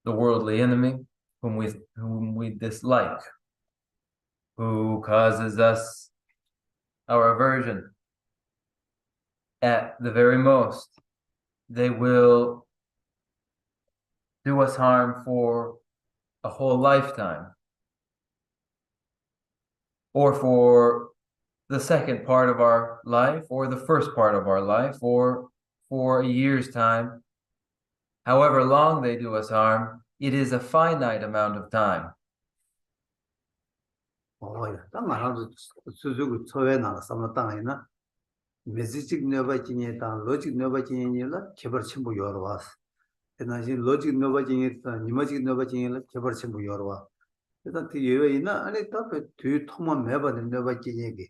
The worldly enemy whom we dislike, who causes us our aversion, at the very most, they will do us harm for a whole lifetime, or for the second part of our life, or the first part of our life, or for a year's time. However long they do us harm, it is a finite amount of time. 딱 말하도 수수고 처에 나가서 땅에나 메시직 너바진이다 로직 너바진이라 개발 첨부 여러 왔어. 그다지 로직 너바진이다 니마직 너바진이라 개발 첨부 여러 와. 일단 그 예외이나 아니 답에 뒤 통만 매버는 너바진이게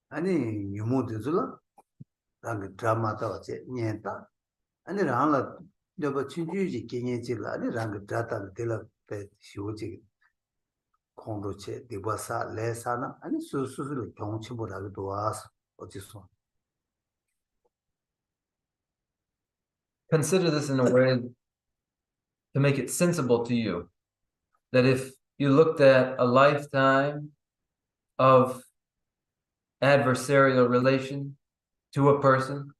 아니 유모드줄라 랑 드라마다 어째 녀다 아니 랑라 너바 친구지 개념질 아니 랑 드라타 될라 배 시오지 공로체 디바사 레사나 아니 수수를 경치보다도 와서 어디서 Consider this in a way to make it sensible to you, that if you looked at a lifetime of adversarial relation to a person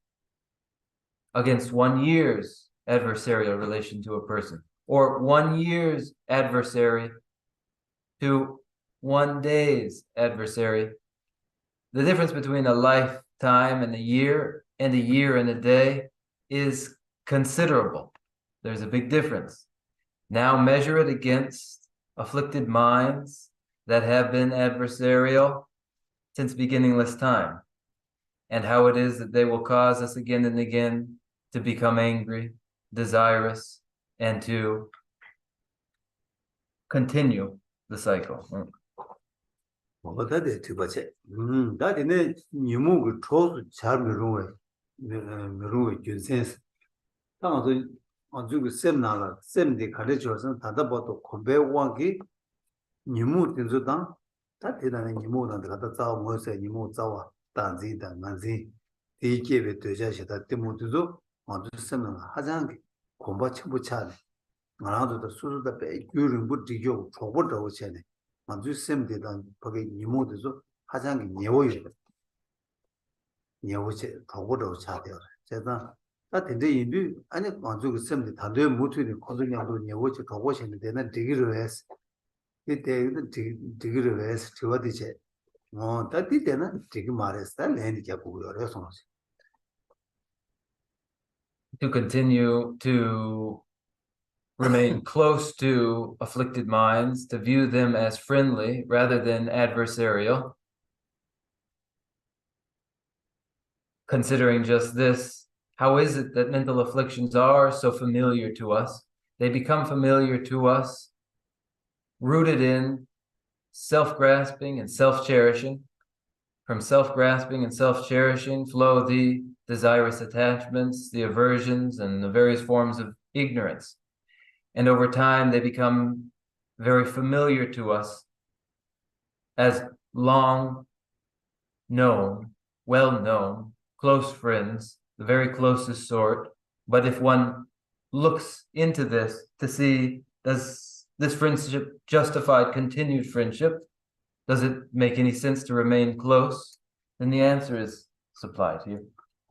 against 1 year's adversarial relation to a person, or 1 year's adversary to 1 day's adversary, the difference between a lifetime and a year and a day is considerable. There's a big difference. Now measure it against afflicted minds that have been adversarial since beginningless time, and how it is that they will cause us again and again to become angry, desirous, and to continue the cycle. 어다데 투바체 다디네 니모그 초스 잘 미루에 미루에 준센스 당도 아주 셈나라 셈디 가르쳐서 다다버도 고배왕기 니모 된저당 다 대단한 니모한테 갖다 싸워 뭐세 니모 싸워 단지다 만지 이게베 되자시다 때문에도 아주 셈나 하장 공부 첨부 차네 나라도 수수다 배 규를 못 지겨 초보도 오체네 아주 셈되다 거기 니모도 하장이 내워요 내워체 초보도 차대요 제가 다 근데 인도 아니 아주 셈데 다들 못해도 고정량도 내워체 초보시는 데는 되기로 했어 이때 되기로 해서 저어디제 다디 때는 되게 말했어 랜디 잡고 그래서 To continue to remain close to afflicted minds, to view them as friendly rather than adversarial. Considering just this, how is it that mental afflictions are so familiar to us? They become familiar to us, rooted in self-grasping and self-cherishing. From self-grasping and self-cherishing flow the desirous attachments, the aversions, and the various forms of ignorance. And over time, they become very familiar to us as long known, well known, close friends, the very closest sort. But if one looks into this to see, does this friendship justify continued friendship? Does it make any sense to remain close? Then the answer is supplied here.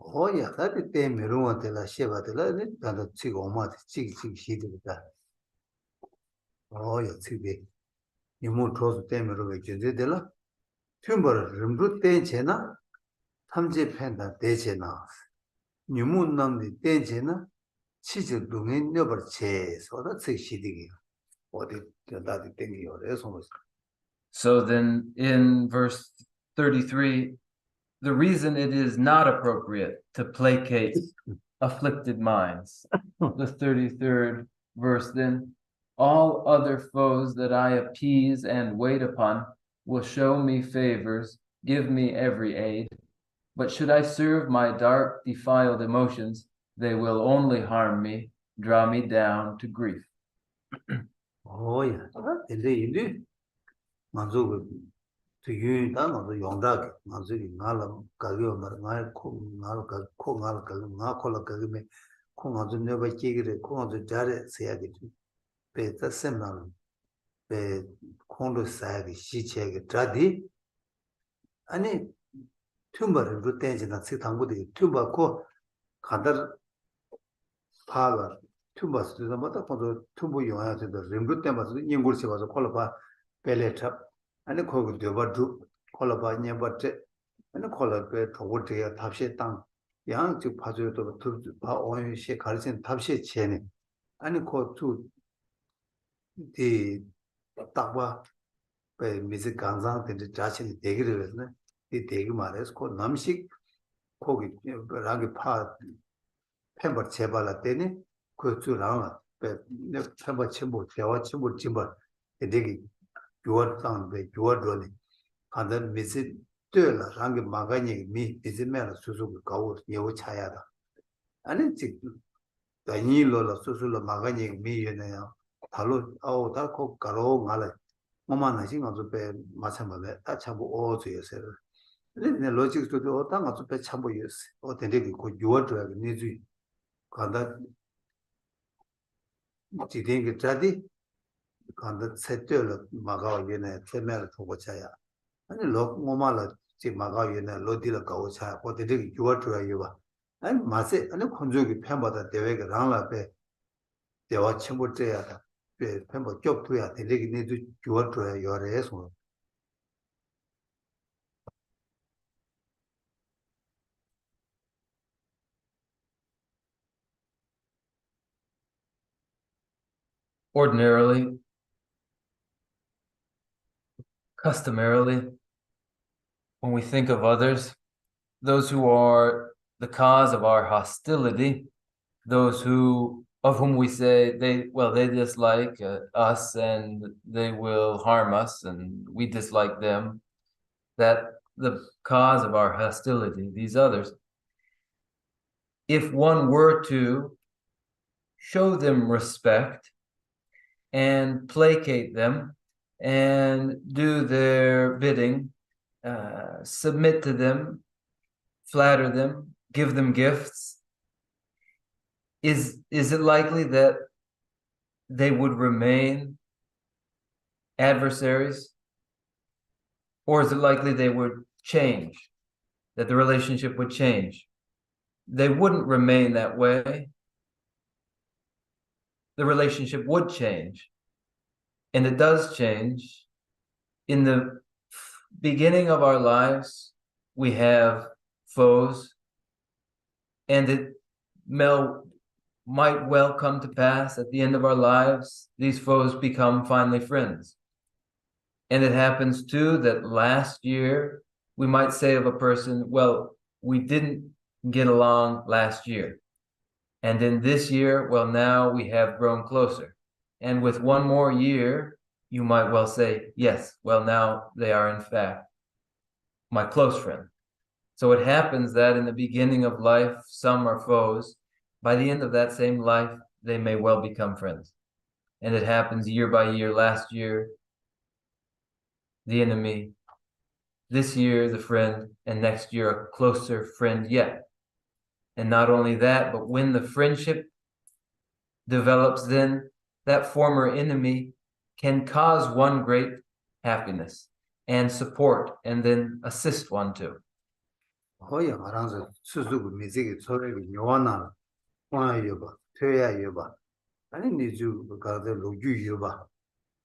Oh yeah, that is the miruwa de la sheba de la that chick oma chick she did that. Oh yeah, chick you move close to miruwa de la tumber rimru ten chena tamje penda de chena. You move nam the ten chena chizu dungen never che so that chick she did. What did that thing you are So then in verse 33, the reason it is not appropriate to placate afflicted minds. The 33rd verse then, all other foes that I appease and wait upon will show me favors, give me every aid. But should I serve my dark, defiled emotions, they will only harm me, draw me down to grief. Oh yeah, indeed. 만족을 되게 나도 용다게 만족이 나라 가요 말 나라 코 나라 나 콜라 가게 코 아주 내가 얘기를 코 아주 잘해 세야게 배다 셈나는 배 콘도 사야게 시체게 다디 아니 tum버를 루텐지나 시당부대 tum버코 가다 파가 tum버스도 뭐다 콘도 tum부 용해야 된다 림루 때마다 인고르시 가서 콜라 벨레타 아니 거기 되버도 콜라바 녀버테 아니 콜라베 도고트야 답시 땅 양쪽 봐줘도 바 오이시 가르친 답시 체네 아니 거투 디 딱바 베 미지 간장 데 자신이 되기를 했네 이 되기 말해서 그 남식 거기 라기 파 펜버 제발라 때니 그 주랑 베 펜버 첨부 대화 첨부 짐버 되게 교원 땅에 교원들이 간단 미지 되라 랑게 마가니 미 미지메라 수수 가고 예우 차야다 아니 지 다니로라 수수로 마가니 미예네요 달로 아우 달고 가로 말에 뭐만 하신 거죠 배 마찬가지에 다 참고 오즈여서 근데 로직도 어떤 것도 배 참고였어 어떤데 그 요어줘야 니지 간다 지den게 자디 간다 세트를 막아오기네 세매를 두고 자야 아니 뭐말로 지 막아오기네 로디를 가고 자 어디를 요어줘야 봐 아니 마세 아니 건조기 편보다 대외가 랑라베 대화 침부째야다 배 편보 겹도야 되게 내도 요어줘야 요래서 Ordinarily, customarily, when we think of others, those who are the cause of our hostility, those of whom we say they dislike us and they will harm us and we dislike them. that the cause of our hostility, these others, if one were to show them respect and placate them and do their bidding, submit to them, flatter them, give them gifts, is it likely that they would remain adversaries? Or is it likely they would change, that the relationship would change? They wouldn't remain that way. The relationship would change. And it does change. In the beginning of our lives, we have foes, and it might well come to pass at the end of our lives, these foes become finally friends. And it happens too that last year, we might say of a person, well, we didn't get along last year. And then this year, well, now we have grown closer. And with one more year, you might well say, yes, well, now they are in fact my close friend. So it happens that in the beginning of life, some are foes. By the end of that same life, they may well become friends. And it happens year by year. Last year, the enemy, this year, the friend, and next year, a closer friend yet. And not only that, but when the friendship develops, then that former enemy can cause one great happiness and support and then assist one too. 거의 말하면서 수수고 미지기 소리가 요하나 와야 요바 퇴야 요바 아니 니주 가서 로주 요바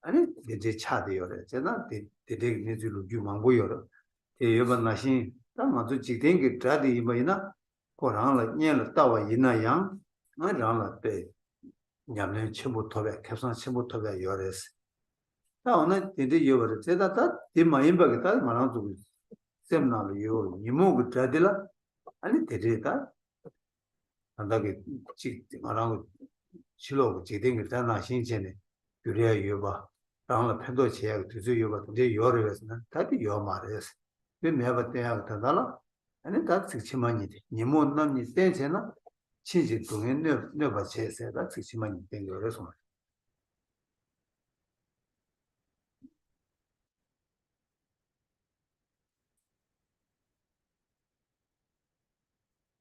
아니 이제 차대요래 제가 되게 니주 로주 망고요래 에 요바 나신 다마도 지den게 다디 이마이나 고랑라 녀를 따와 이나양 나랑라 때 냠내 침부터에 개선 침부터에 요래스 다 오늘 이제 요버를 제가 다 이마인바게 다 말하는 거 세미나를 요 이모가 다들라 아니 되리다 안다게 지 말하고 실로 지den게 다나 신체네 그래야 요바 당을 편도 제약 두주 요바 근데 요래서는 다들 요 말해서 왜 매바 때야 다달라 아니 다 직치만이 니모 남니 센체나 친지 동에 내가 제세다 직치만이 된 거라서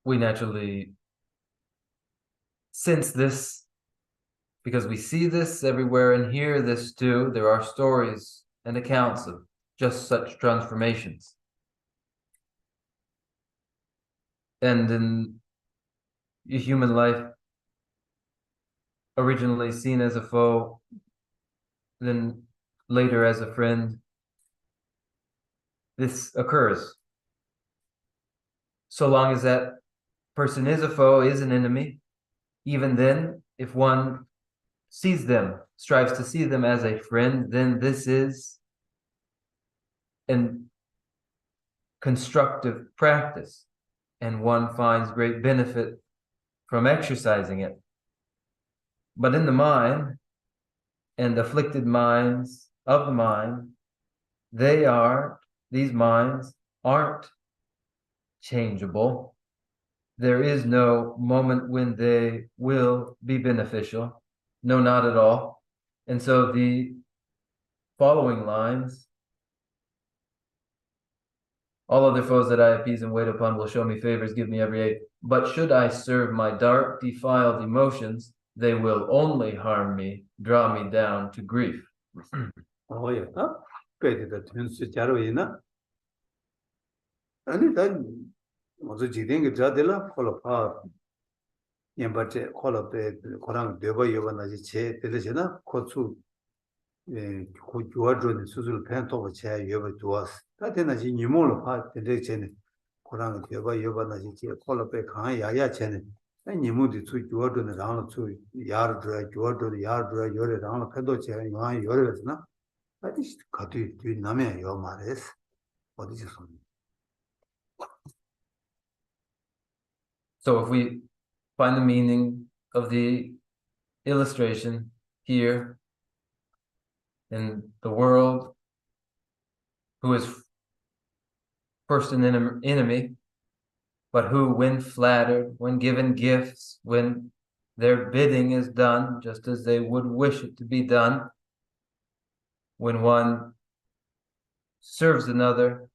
We naturally sense this because we see this everywhere and hear this too. There are stories and accounts of just such transformations. And in human life, originally seen as a foe, then later as a friend, this occurs. So long as that person is a foe, is an enemy, even then, if one sees them, strives to see them as a friend, then this is an constructive practice, and one finds great benefit from exercising it. But in the mind, and afflicted minds of the mind, these minds aren't changeable. There is no moment when they will be beneficial. No, not at all. And so the following lines, all other foes that I appease and wait upon will show me favors, give me every aid. But should I serve my dark, defiled emotions, they will only harm me, draw me down to grief. 어였다 배디다 된수 자로이나 아니 다 먼저 지den게 자들라 콜로파 냠바체 콜로페 코랑 되버 요바나지 제 되려잖아 코츠 고 조아드는 수술 팬토가 제 요바 도와스 다데나지 니몰로 파 되려잖아 코랑 되버 요바나지 제 콜로페 강 야야 쟤네 니모디 수 조아드는 라는 수 야르드라 조아드 야르드라 요레 라는 팬도 제 요한 요레스나 아디 가디 뒤 남에 요 말레스 어디서 손 So if we find the meaning of the illustration here in the world who is first an enemy, but who, when flattered, when given gifts, when their bidding is done just as they would wish it to be done, when one serves another,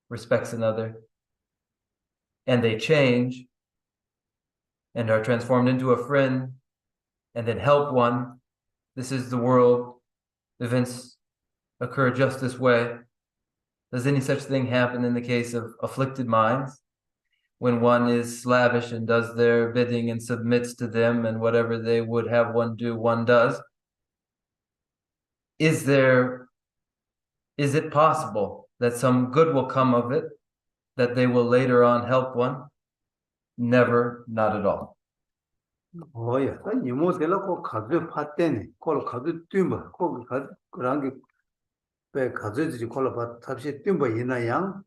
respects another, and they change and are transformed into a friend and then help one. This is the world. Events occur just this way. Does any such thing happen in the case of afflicted minds? When one is slavish and does their bidding and submits to them, and whatever they would have one do, one does. Is it possible that some good will come of it, that they will later on help one? Never, not at all. 오야, 이모 되려고 가져 봤대네. 콜 가져 뛰면 콜 가져 그런 게배 가져지 콜 봐. 탑시 뛰면 이나양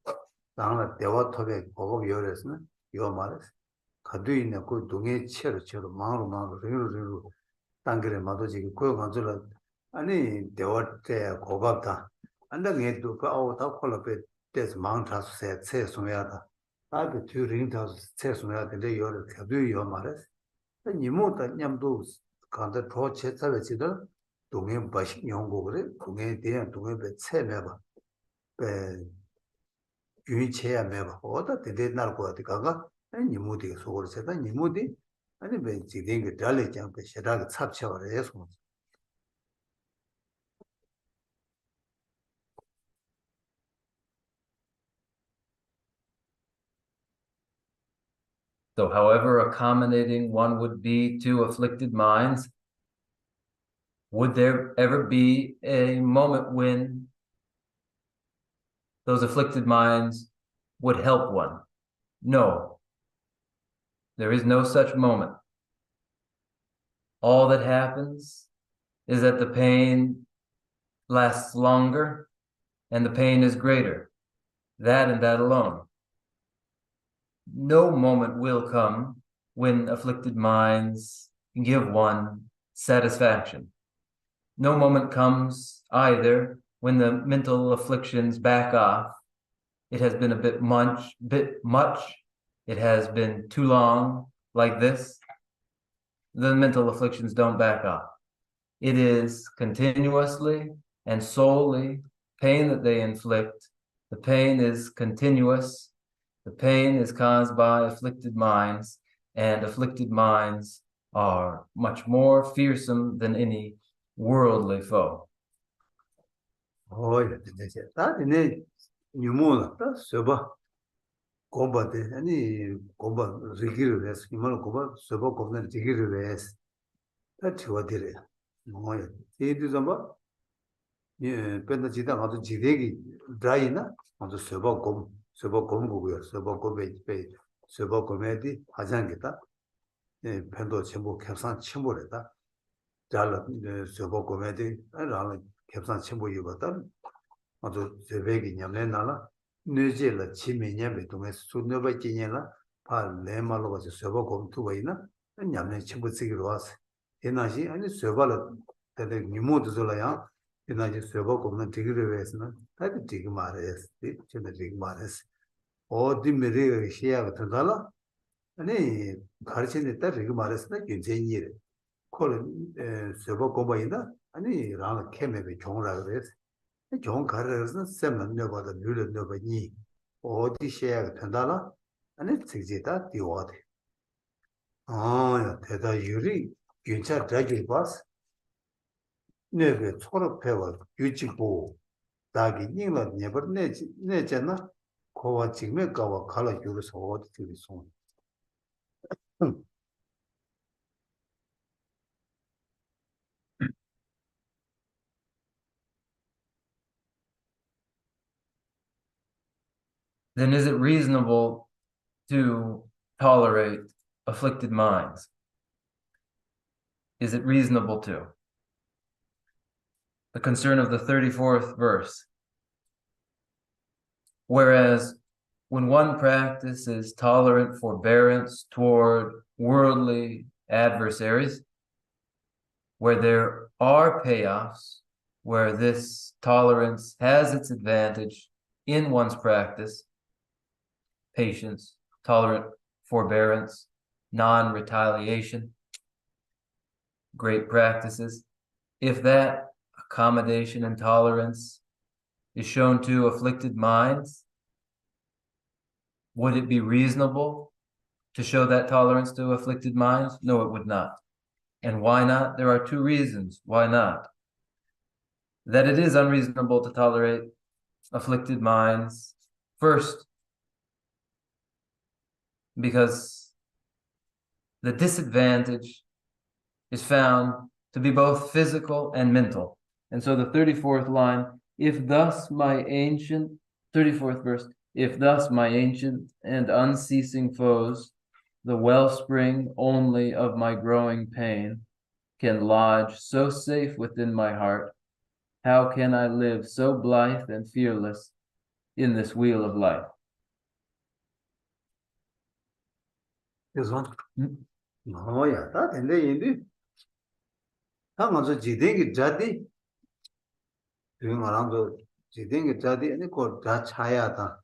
당나 대화 탑에 보고 요랬으나 요 말했어. 가도 있네. 그 동에 쳐로 마로 르르 당그래 마도지 그 가져라. 아니 대화 때 고갑다. 안당에도 그 아우다 콜업에 때서 망타서 세 소야다. 아그 튜링다서 세 소야 근데 요를 가도 요 말했어. 니모다 냠도 간다 더 제차베지도 동해 바식 연구 그래 동해 대한 동해 배 체매봐 배 유치해야 매봐 어다 대대 날 거야 가가 니모디 소걸 세다 니모디 아니 배 지된 게 달래 장배 시다가 찹쳐버려 해서 So however accommodating one would be to afflicted minds, would there ever be a moment when those afflicted minds would help one? No. There is no such moment. All that happens is that the pain lasts longer and the pain is greater. That and that alone. No moment will come when afflicted minds give one satisfaction. No moment comes either when the mental afflictions back off. It has been a bit much. It has been too long like this. The mental afflictions don't back off. It is continuously and solely pain that they inflict. The pain is continuous. The pain is caused by afflicted minds, and afflicted minds are much more fearsome than any worldly foe. Oh, yeah, that in a new moon, that's sober. Combat, any combat rigorous, you want to combat sober combat rigorous. That's what did it. Oh, yeah, it is about Pentachita on the Jidegi, dryina on the sober gom. 서버 공부고요. 서버 고배 서버 고매디 화장기다. 예, 편도 전부 캡산 침몰했다. 잘 서버 고매디 아라 캡산 침몰 이거다. 아주 제백이 냠내 나라. 뇌제라 치매냐베 동에 수뇌바 지냐라. 파 레말로 가서 서버 공투가 있나? 냠내 침몰 쓰기로 왔어. 옛날시 아니 서버를 때에 니모도 zor라야. 옛날에 서버 공는 되기로 했으나 다들 되게 말했어. 진짜 되게 말했어. 어디 메리가 시야가 들달라 아니 가르치는 때 되게 말했으나 괜찮니 콜 서버 공부이나 아니 랑 캠에 종라 그랬어 종 가르쳐서 세면 너보다 늘을 너보니 어디 시야가 들달라 아니 직지다 디워데 아 대다 유리 괜찮 다줄 봤어 네베 초록 배워 유지고 다기 인을 네버 내잖아 고와 지금에 가와 칼라 유르서 어디 손. Then is it reasonable to tolerate afflicted minds? Is it reasonable to? The concern of the 34th verse. Whereas when one practices tolerant forbearance toward worldly adversaries, where there are payoffs, where this tolerance has its advantage in one's practice, patience, tolerant forbearance, non-retaliation, great practices. If that accommodation and tolerance is shown to afflicted minds, would it be reasonable to show that tolerance to afflicted minds? No, it would not. And why not? There are two reasons why not. That it is unreasonable to tolerate afflicted minds. First, because the disadvantage is found to be both physical and mental. And so the 34th line, if thus my ancient, 34th verse, if thus my ancient and unceasing foes, the wellspring only of my growing pain, can lodge so safe within my heart, how can I live so blithe and fearless in this wheel of life? This one? Oh, yeah, that and they indeed. How much do you think it's jadi? Doing around the Jiding jadi and called Dachayata.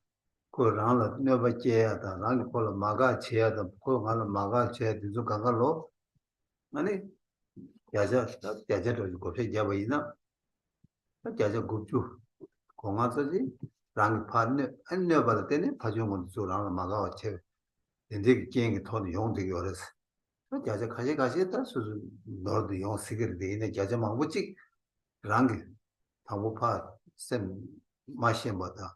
Go around never chair, the Rang call a Maga chair, the Koala Maga chair, the Zukangalo. Money? Yaja, Yaja, go to Javaina. Jaja Guju. Kongasaji, Rang partner, and never then Pajum to around Maga chair. Then they king told young to yours. Jaja Kajaka, so Lord the young secretary in the Jajama, which Rangi, Tamupa, Sem Mashembata,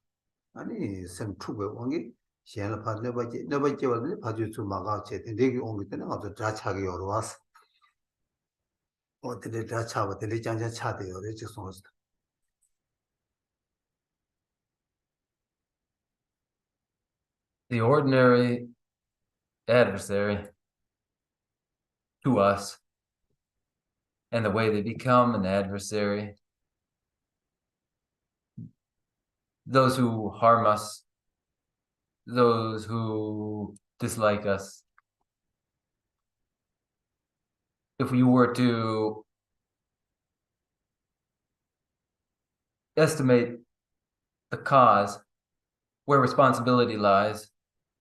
and some true only. She and a never gave a Paju to Magache, and they only then out the Drachagi or was. Or did the Dratch have the Lijanja Chati or Richard Source? The ordinary adversary to us and the way they become an adversary, those who harm us, those who dislike us. If you were to estimate the cause where responsibility lies,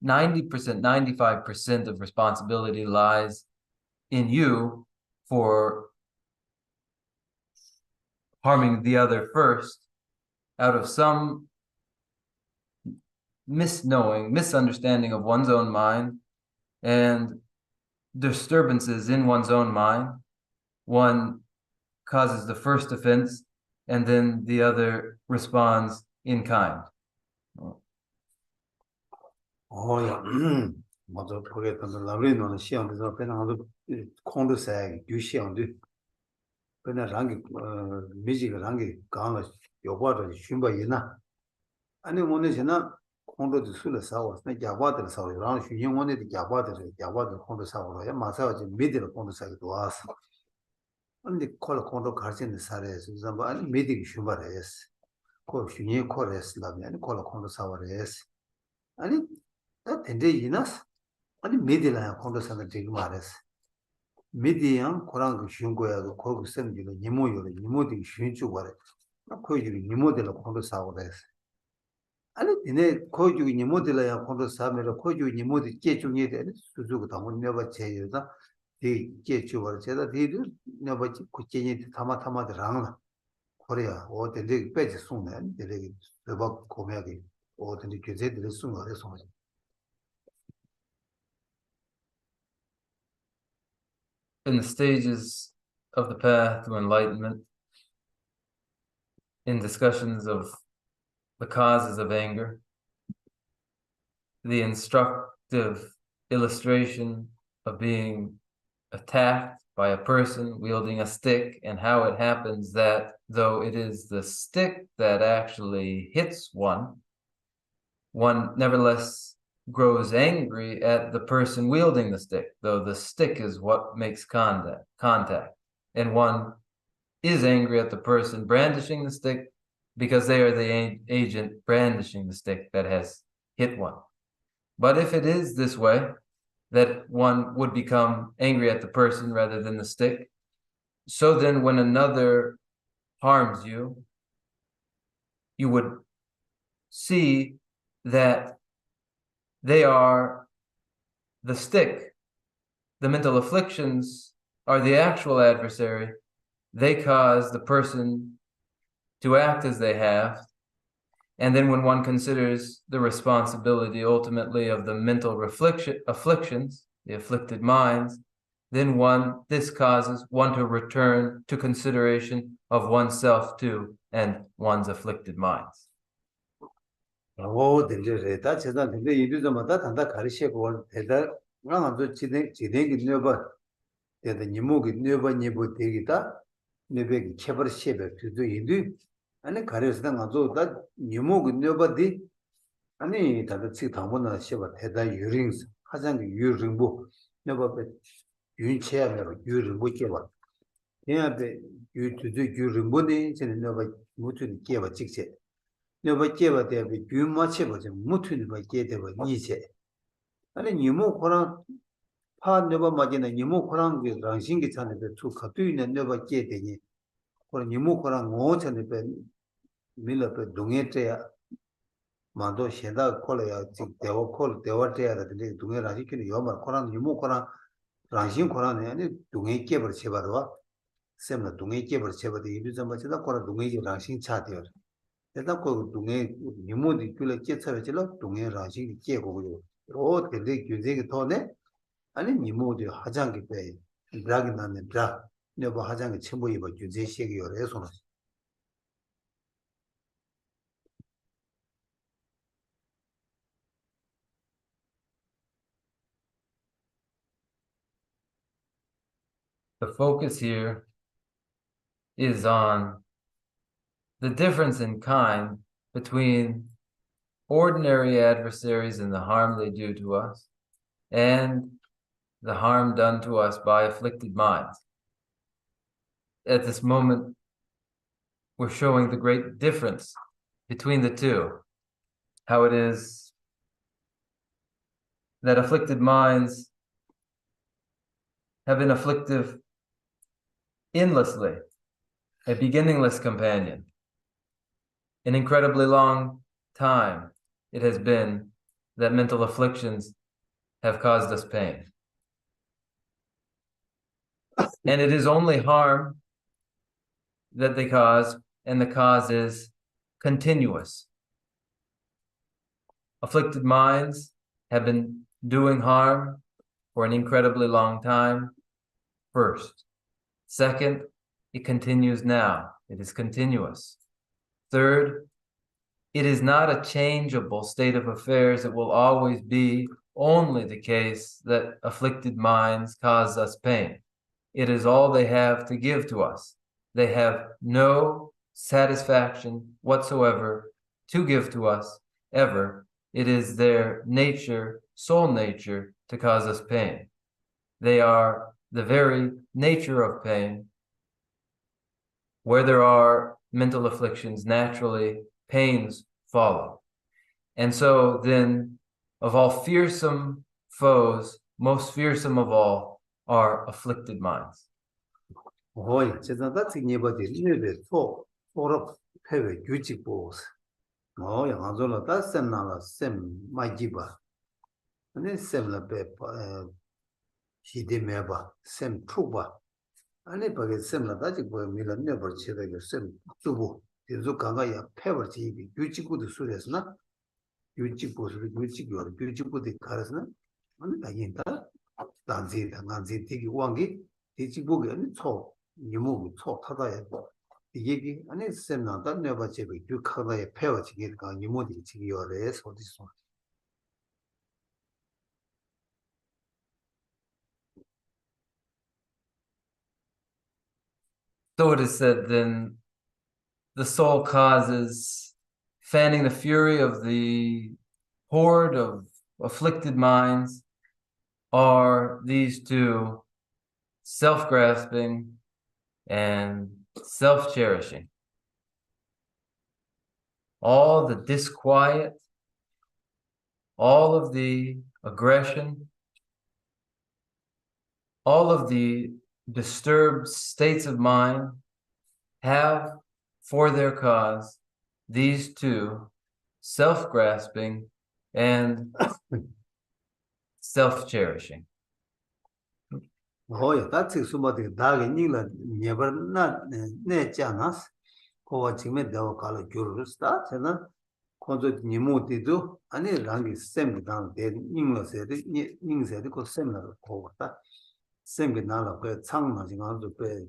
90%, 95% of responsibility lies in you for harming the other first out of some misunderstanding of one's own mind and disturbances in one's own mind. One causes the first offense and then the other responds in kind. Oh, yeah. Mother forget the Lavin on the Shion is open on the Kondo sag, you Shion do. When a rangi, music rangi, Gana, your water, Shumba Yena. And then one is enough. Kondo the Sula Sawas, not Jawata Saw, around you wanted the Jawata Kondo Sawa, Masa, middle Kondo Sag to us. And the color Kondo Carson the Sares, and meeting Shumba is. Call Shunian Chorus, Lavi, and color Kondo Sawa is. And that and they in us. And middle and Kondo Saga Digmares. Median Korang Shungoya, the Kogu Sem, Nimo, Nimodi Shunchu, not Koyu, Nimo de la Kondo Sawas. And in a Koyu Nimodilla Kondo Samira, Koyu Nimodi Ketu, Suzuka would never tell you that they get you or cheddar, they do never could change Tamatama the Rangla, Korea, or the leg page soon, and the leg the Bob Komagi, or the Gazette the soon or the song. In the stages of the path to enlightenment, in discussions of the causes of anger, the instructive illustration of being attacked by a person wielding a stick and how it happens that though it is the stick that actually hits one nevertheless grows angry at the person wielding the stick, though the stick is what makes contact. And one is angry at the person brandishing the stick because they are the agent brandishing the stick that has hit one. But if it is this way, that one would become angry at the person rather than the stick, so then when another harms you, you would see that they are the stick. The mental afflictions are the actual adversary. They cause the person to act as they have. And then when one considers the responsibility ultimately of the mental afflictions, the afflicted minds, then this causes one to return to consideration of oneself too and one's afflicted minds. 오, 된저래. 다 제가 근데 이리저마다 단다 가르치고 대다 나도 지대기 넣어봐. 대다 니모기 넣어봐 니보 되기다. 네베기 켜버 쉐베 그도 인도 아니 가르치다 가서 다 니모기 넣어봐디 아니 다들 지 당분나 쉐바 대다 유링스 하장 유링보 넣어봐 윤체하면 유링보 껴봐. 얘한테 유투도 유링보니 저는 넣어봐 무튼 껴봐 직접 너가 깨봐 대비 규모치 보자 무튼이 봐 깨대봐 이제 아니 니모 코랑 파 너가 맞이나 니모 코랑 그 랑신기 찬에 그 갖고 있는 너가 깨대니 그 니모 코랑 뭐 찬에 밀어서 동해때야 마도 현다 콜이야 즉 대화 콜 대화때야 근데 동해 라지키는 요말 코랑 니모 코랑 랑신 코랑에 아니 동해 깨버 쳐봐도 셈나 동해 깨버 쳐봐도 이리 좀 맞다 코랑 동해 랑신 차대요 일단 그 동해 니모디 귤에 깨쳐지라 동해 라시 깨고요. 로 근데 규제가 더네 아니 니모디 하장기 때 드라기 나는 드라 내가 하장이 첨부 입어 규제 시기요. 해서 The focus here is on the difference in kind between ordinary adversaries and the harm they do to us, and the harm done to us by afflicted minds. At this moment, we're showing the great difference between the two, how it is that afflicted minds have been afflictive endlessly, a beginningless companion. An incredibly long time it has been that mental afflictions have caused us pain. And it is only harm that they cause, and the cause is continuous. Afflicted minds have been doing harm for an incredibly long time, first. Second, it continues now. It is continuous. Third, it is not a changeable state of affairs. It will always be only the case that afflicted minds cause us pain. It is all they have to give to us. They have no satisfaction whatsoever to give to us, ever. It is their nature, soul nature, to cause us pain. They are the very nature of pain. Where there are mental afflictions, naturally, pains follow. And so then, of all fearsome foes, most fearsome of all are afflicted minds. 오이 제가 지니버디 리베 소 소럽 패베 규칙보스 양아졸라 다셈나라 셈 마이지바 아니 셈라 베 히데메바 셈 투바 아니 바게 셈라 다지 뭐 밀런 네버 치다게 셈 투부 계속 강가야 패버지 규칙고도 소리였나 규칙보스 규칙요 규칙고도 가르스나 아니 다긴다 단지 되게 왕기 대지보게 아니 초 니모 초 타다야 이게 아니 셈나다 내가 제비 규카다에 패워지게가 니모디 지기요래 소디소 So it is said then, the soul causes fanning the fury of the horde of afflicted minds are these two, self-grasping and self-cherishing. All the disquiet, all of the aggression, all of the disturbed states of mind have for their cause these two, self-grasping and self-cherishing. Oh, yeah, that's it. Somebody dog never not ne janas. Kowa chime dewa kala gyuru sta, chena konzo nimu didu, ani rangi sem dan de ningla sedi, ning sedi ko sem la kowa ta. Sem ki nala pe chang na jinga zo pe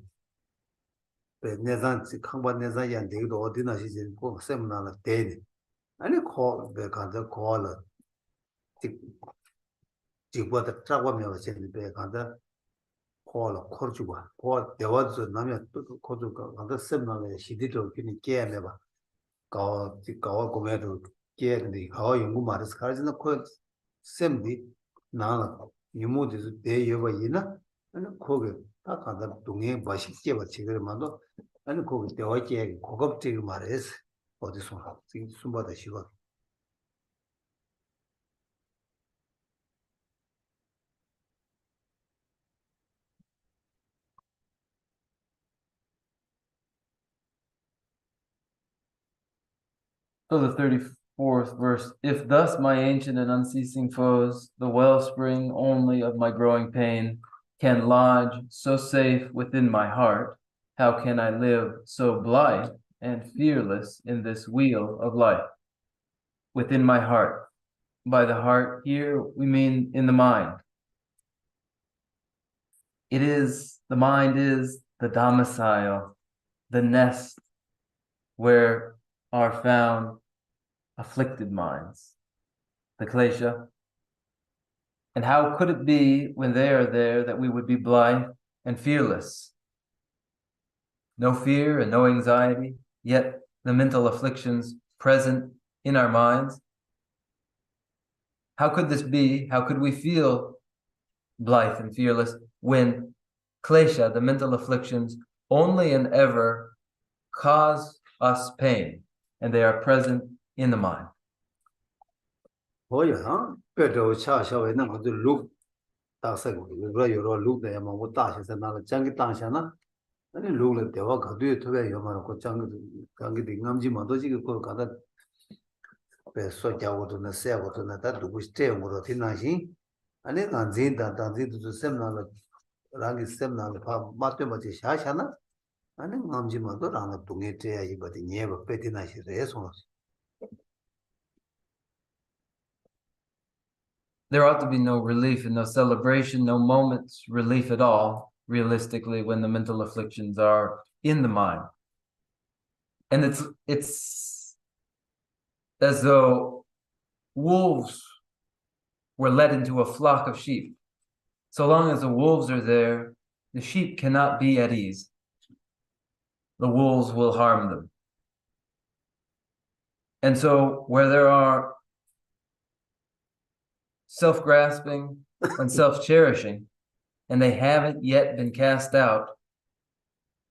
nezan, kangpa nezan yan degido odina shi zedi ko sem nala dedi. Ani ko pe kanda kowa la jikwa da chakwa mewa chedi pe kanda koala korchuba koala dewazu namya kozu kanda semnale shidito kini kia meba kawa kumedo kia ndi kawa yungu maris karjina ko semdi nana yumu dizu de yoba yina ane koge ta kanda dungi bashi kieba chigiri mando ane koge dewa kia kogab chigi maris odi sumbada shiwa. So the 34th verse, if thus my ancient and unceasing foes, the wellspring only of my growing pain, can lodge so safe within my heart, how can I live so blithe and fearless in this wheel of life? Within my heart. By the heart here, we mean in the mind. The mind is the domicile, the nest where are found afflicted minds, the klesha. And how could it be when they are there that we would be blithe and fearless? No fear and no anxiety, yet the mental afflictions present in our minds. How could this be? How could we feel blithe and fearless when klesha, the mental afflictions, only and ever cause us pain, and they are present in the mind? Oh yeah, better cha shawe na ngadu look ta sa go ro yo ro look de ma wo ta sha na la chang ki ta sha na ani look le de wa ga du to be yo ma ko chang gi de ngam ji ma do ji ko ka da pe so ja wo to na se wo to na ta du bu ste wo ro thi na shi ani ngan ji da ji du sem na la ra gi sem na la pa ma te ma ji sha sha na ani ngam ji ma do ra na tu nge te ya ji ba de nye ba pe ti na shi re so. There ought to be no relief and no celebration, no moments relief at all, realistically, when the mental afflictions are in the mind. And it's as though wolves were led into a flock of sheep. So long as the wolves are there, the sheep cannot be at ease. The wolves will harm them. And so where there are self-grasping and self-cherishing, and they haven't yet been cast out,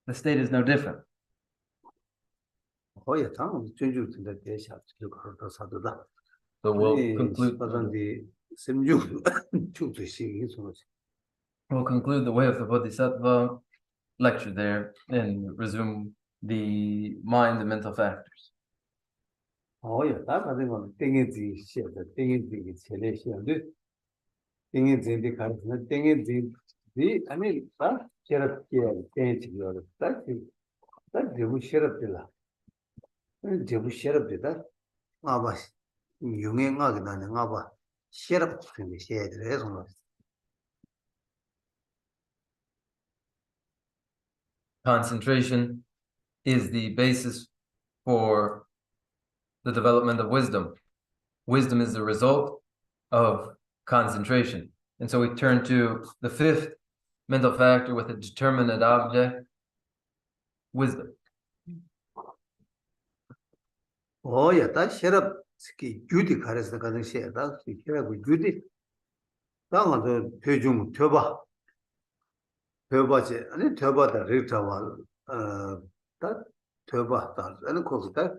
the state is no different. Oh yeah, we'll conclude the way of the Bodhisattva lecture there and resume the mind and mental factors. Oh yeah, that I think on thing is the shit, the thing is the selection. The thing is the kind of thing is the I mean, that share up here, change your that they will share up the la. They will share up the that. Abas, you may not get an abba. Share up in the shade, Concentration is the basis for the development of wisdom. Wisdom is the result of concentration. And so we turn to the fifth mental factor with a determinate object, wisdom. Oh yeah, that share up ski duty carries the kind share that share with duty. That one the pejum tuba. Tuba, and tuba the ritual that tuba that and cause that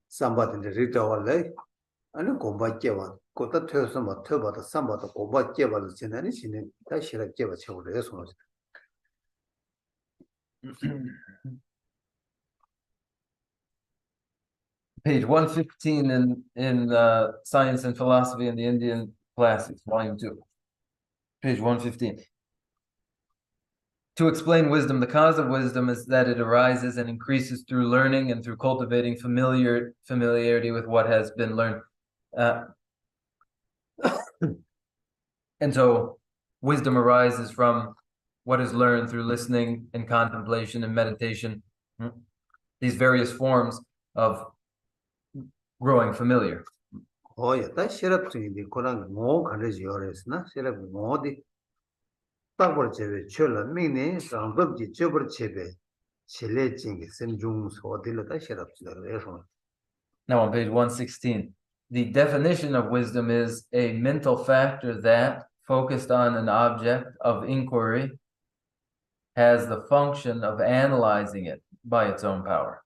somebody in the ritual lay and go by Jeva. Got that tell some tuba the somebody go by Jeva the generation that she like Jeva child. Page 115 in Science and Philosophy in the Indian Classics, Volume 2. Page 115. To explain wisdom, the cause of wisdom is that it arises and increases through learning and through cultivating familiarity with what has been learned. And so wisdom arises from what is learned through listening and contemplation and meditation, these various forms of growing familiar. Oh, yeah, that's Sherab Koran more courageous, na Sherab more the Tabar Chebe, Chola, Mini, Rambubji, Chober Chebe, Chile Ching, Sim Jungs, or Dilata Sherab. Now on page 116, the definition of wisdom is a mental factor that, focused on an object of inquiry, has the function of analyzing it by its own power.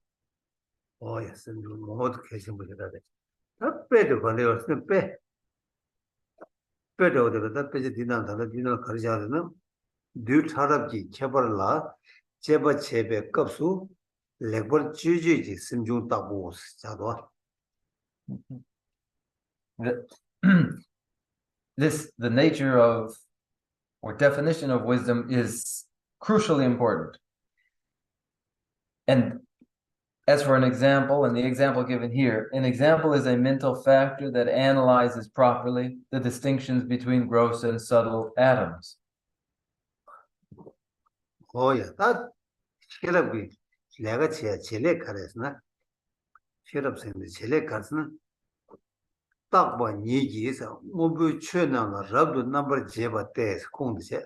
Oh, yes, and more catching with that. Not better when they were pay. Better over the page dinner than the dinner Karjana. Do Tarabji, Chabarla, Cheba Chebe, Kapsu, Lebor Chiji, Simjun Tabus, Chadwa. The nature of, or definition of wisdom is crucially important. And as for an example, and the example given here, an example is a mental factor that analyzes properly the distinctions between gross and subtle atoms. Oh, yeah, that Shirabi, Lagacia, Chile Karesna, Shirabs in the Chile Karsna. Talk about Nijis, Mubu Chuna, Rabu number Jeba Test, Kundse,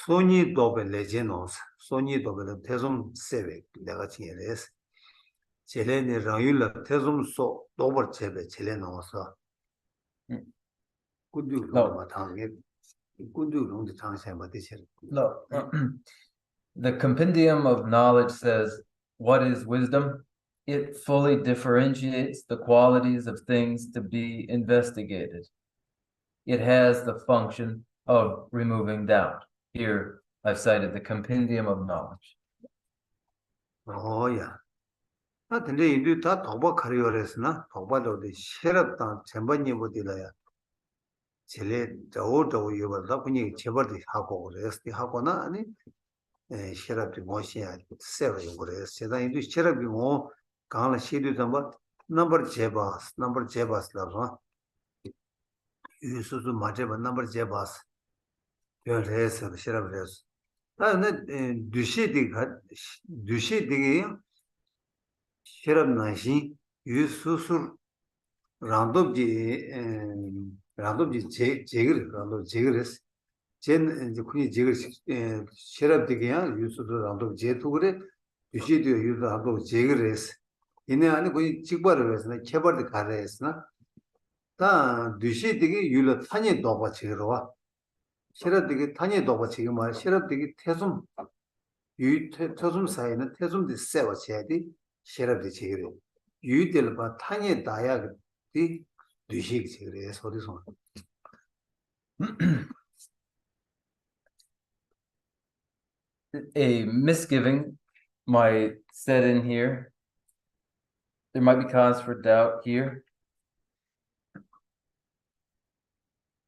Sony Dobe Legenos, Sony Dobe Tesum Civic, Lagacias, Chilene Rayula Tesum so Dober Chebe, Chilenosa. Could you know what tongue? Could you know the tongue? No. The Compendium of Knowledge says, what is wisdom? It fully differentiates the qualities of things to be investigated. It has the function of removing doubt. Here, I've cited the Compendium of Knowledge. Oh, yeah. Not in the Indu Toba Carriores, not Toba the Sheraton, Chambani Bodilaya. Chile, the old you were Lapini, Chebati Hako, the Hakona, and Sherapi Moshia, several words. Then you Sherapi more, Kala Shidu number Jebas, Lava. You used to Majaba number Jebas. Your race of Sherab race. Dushi dig Sherab Nashi, you susur Randobji Jigris, Jen and the Queen Jigris, Sherab Digia, used to Randob Jetugre, Dushi do use the Randov Jigris. In the Anago Chigbaras, and Chebar the Cares, na. Dushi digi, you let Tanya Doba Chirova. Sherabdigi Tanya Doba Chigma, Sherabdigi Tesum. You Tesum sign, Tesum the Seva Chadi, Sherabdi Chigri. You tell about Tanya Diag, the Dushik Chigri, for this one. A misgiving might set in here. There might be cause for doubt here.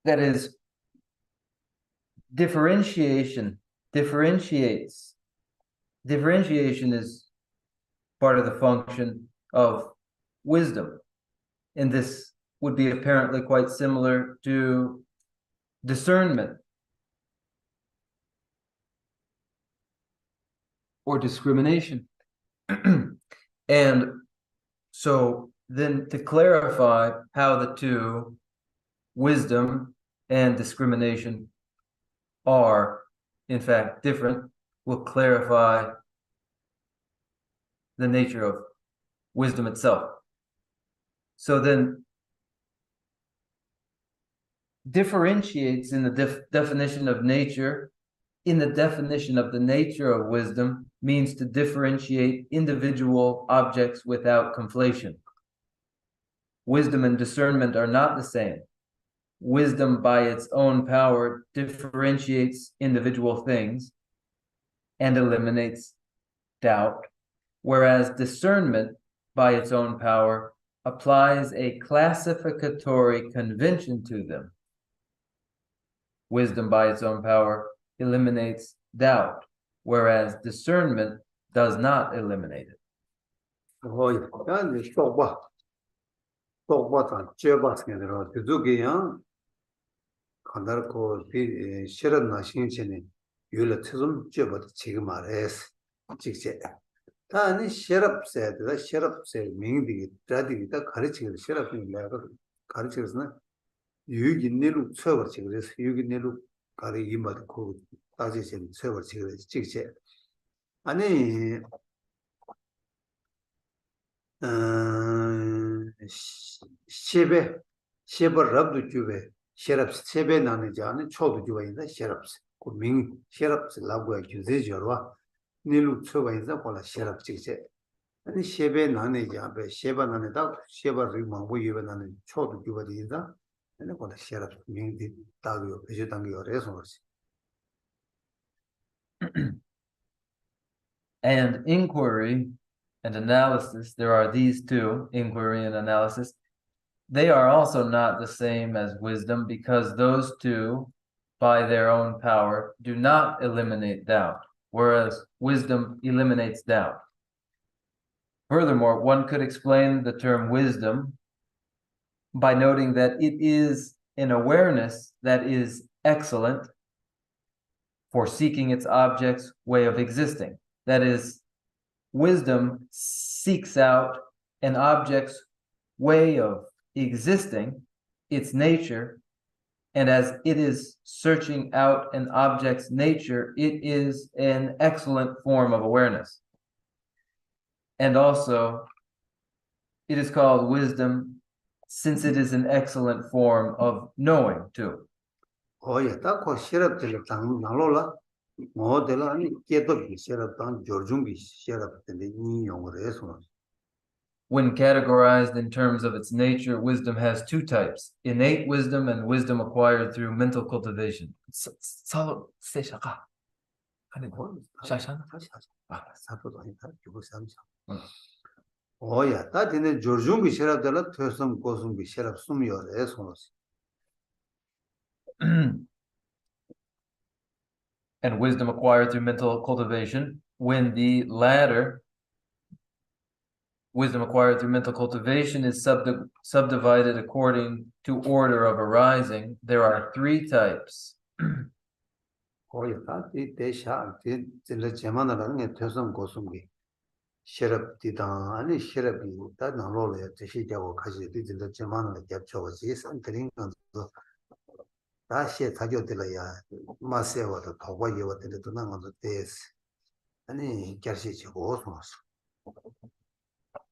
That is, differentiation is part of the function of wisdom. And this would be apparently quite similar to discernment or discrimination. And so then to clarify how the two, wisdom and discrimination, are in fact different, will clarify the nature of wisdom itself. So then differentiates in the definition of nature, in the definition of the nature of wisdom, means to differentiate individual objects without conflation. Wisdom and discernment are not the same. Wisdom by its own power differentiates individual things and eliminates doubt, whereas discernment by its own power, applies a classificatory convention to them. Wisdom by its own power eliminates doubt, whereas discernment does not eliminate it. يعني طوبة جبات كده تزوجيا خندركو في شرط ناشين يولا تزوم جبات تيجي مارس تيجي تاني شرط سيد مين دي تادي ده خارج شرط من لا خارج كده 유기 내로 서버치 그래서 유기 내로 가리 이마도 고 따지신 서버치 그래서 직제 아니 셰버랍도 주베 셰랍 세베 나는지 아니 초도 주베인다 셰랍 그민 셰랍 라고야 주제저와 내로 서버인다 콜라 셰랍 직제 아니 셰베 나는지 앞에 셰바 나는다 셰바 리망고 유베 나는 초도 주베인다 And inquiry and analysis, there are these two, inquiry and analysis. They are also not the same as wisdom because those two, by their own power, do not eliminate doubt, whereas wisdom eliminates doubt. Furthermore, one could explain the term wisdom by noting that it is an awareness that is excellent for seeking its object's way of existing. That is, wisdom seeks out an object's way of existing, its nature, and as it is searching out an object's nature, it is an excellent form of awareness. And also, it is called wisdom since it is an excellent form of knowing too. When categorized in terms of its nature, wisdom has two types: innate wisdom and wisdom acquired through mental cultivation. And wisdom acquired through mental cultivation, when the latter, wisdom acquired through mental cultivation, is subdivided according to order of arising, there are three types.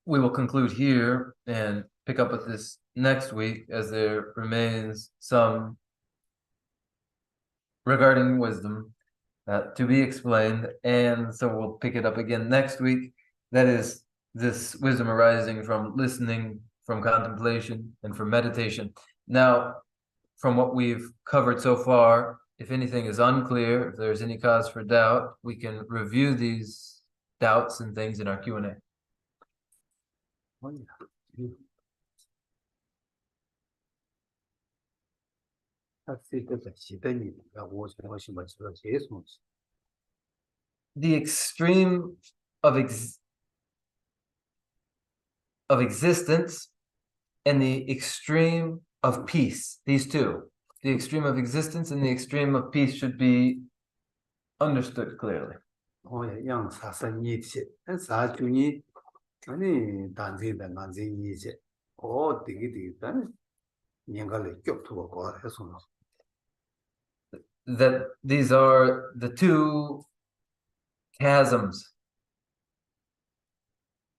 We will conclude here and pick up with this next week, as there remains some regarding wisdom to be explained, and so we'll pick it up again next week. That is, this wisdom arising from listening, from contemplation, and from meditation. Now, from what we've covered so far, if anything is unclear, if there's any cause for doubt, we can review these doubts and things in our Q&A. The extreme of existence and the extreme of peace, these two, the extreme of existence and the extreme of peace, should be understood clearly. That these are the two chasms,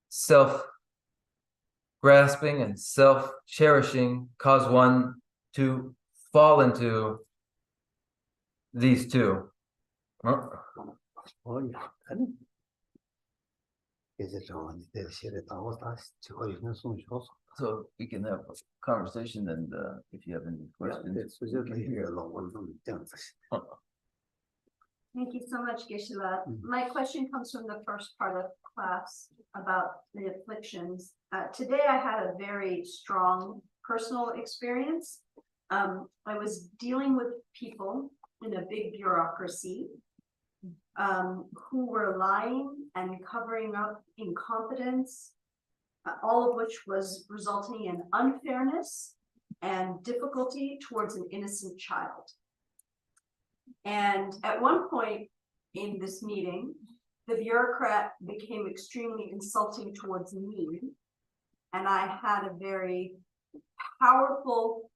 self-grasping and self-cherishing, cause one to fall into these two. So we can have a conversation, and if you have any questions, we can hear. Thank you so much, Geshe-la. My question comes from the first part of class. about the afflictions. Today I had a very strong personal experience. I was dealing with people in a big bureaucracy who were lying and covering up incompetence, all of which was resulting in unfairness and difficulty towards an innocent child. And at one point in this meeting, the bureaucrat became extremely insulting towards me, and I had a very powerful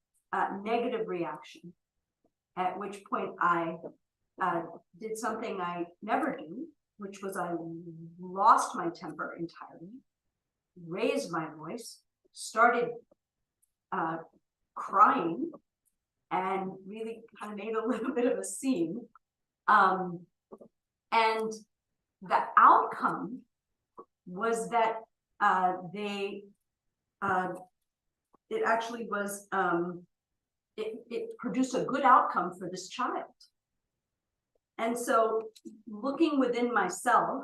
negative reaction, at which point I did something I never do, which was I lost my temper entirely, raised my voice, started crying, and really kind of made a little bit of a scene. And the outcome was that it actually was, it produced a good outcome for this child. And so looking within myself,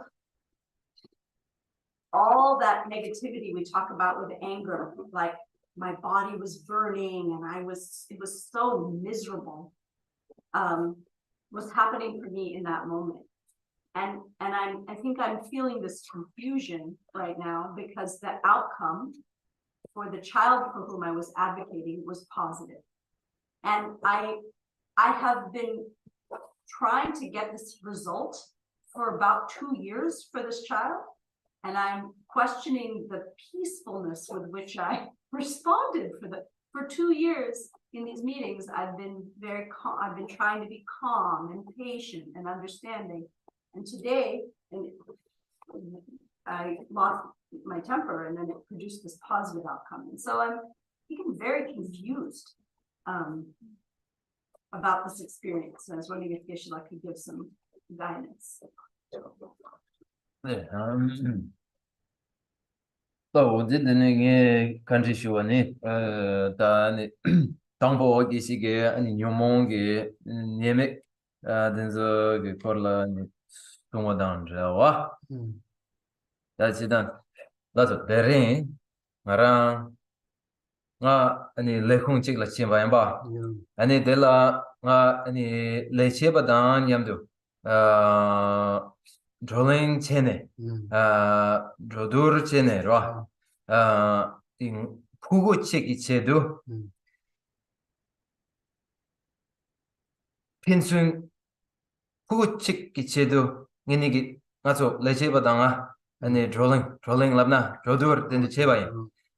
all that negativity we talk about with anger, like my body was burning and it was so miserable, was happening for me in that moment. And I think I'm feeling this confusion right now because the outcome for the child for whom I was advocating was positive. And I have been trying to get this result for about 2 years for this child. And I'm questioning the peacefulness with which I responded for 2 years in these meetings. I've been very calm. I've been trying to be calm and patient and understanding. And today, I lost my temper, and then it produced this positive outcome. And so I'm very confused about this experience. And I was wondering if Geshe-la could give some guidance. 네, 또 어쨌든 country 쇼네, 다 당보 기시게 아니 요몽게 네메 된저 그 콜라 동화단자와 다지단 나도 베린 마랑 나 아니 레콩직 라치바야바 아니 델라 나 아니 레체바단 얌도 drawing chene rodur chene ro in pugo chek ichedu pinsun pugo chek ichedu nginigi ngaso lecheba danga ani drawing labna rodur den cheba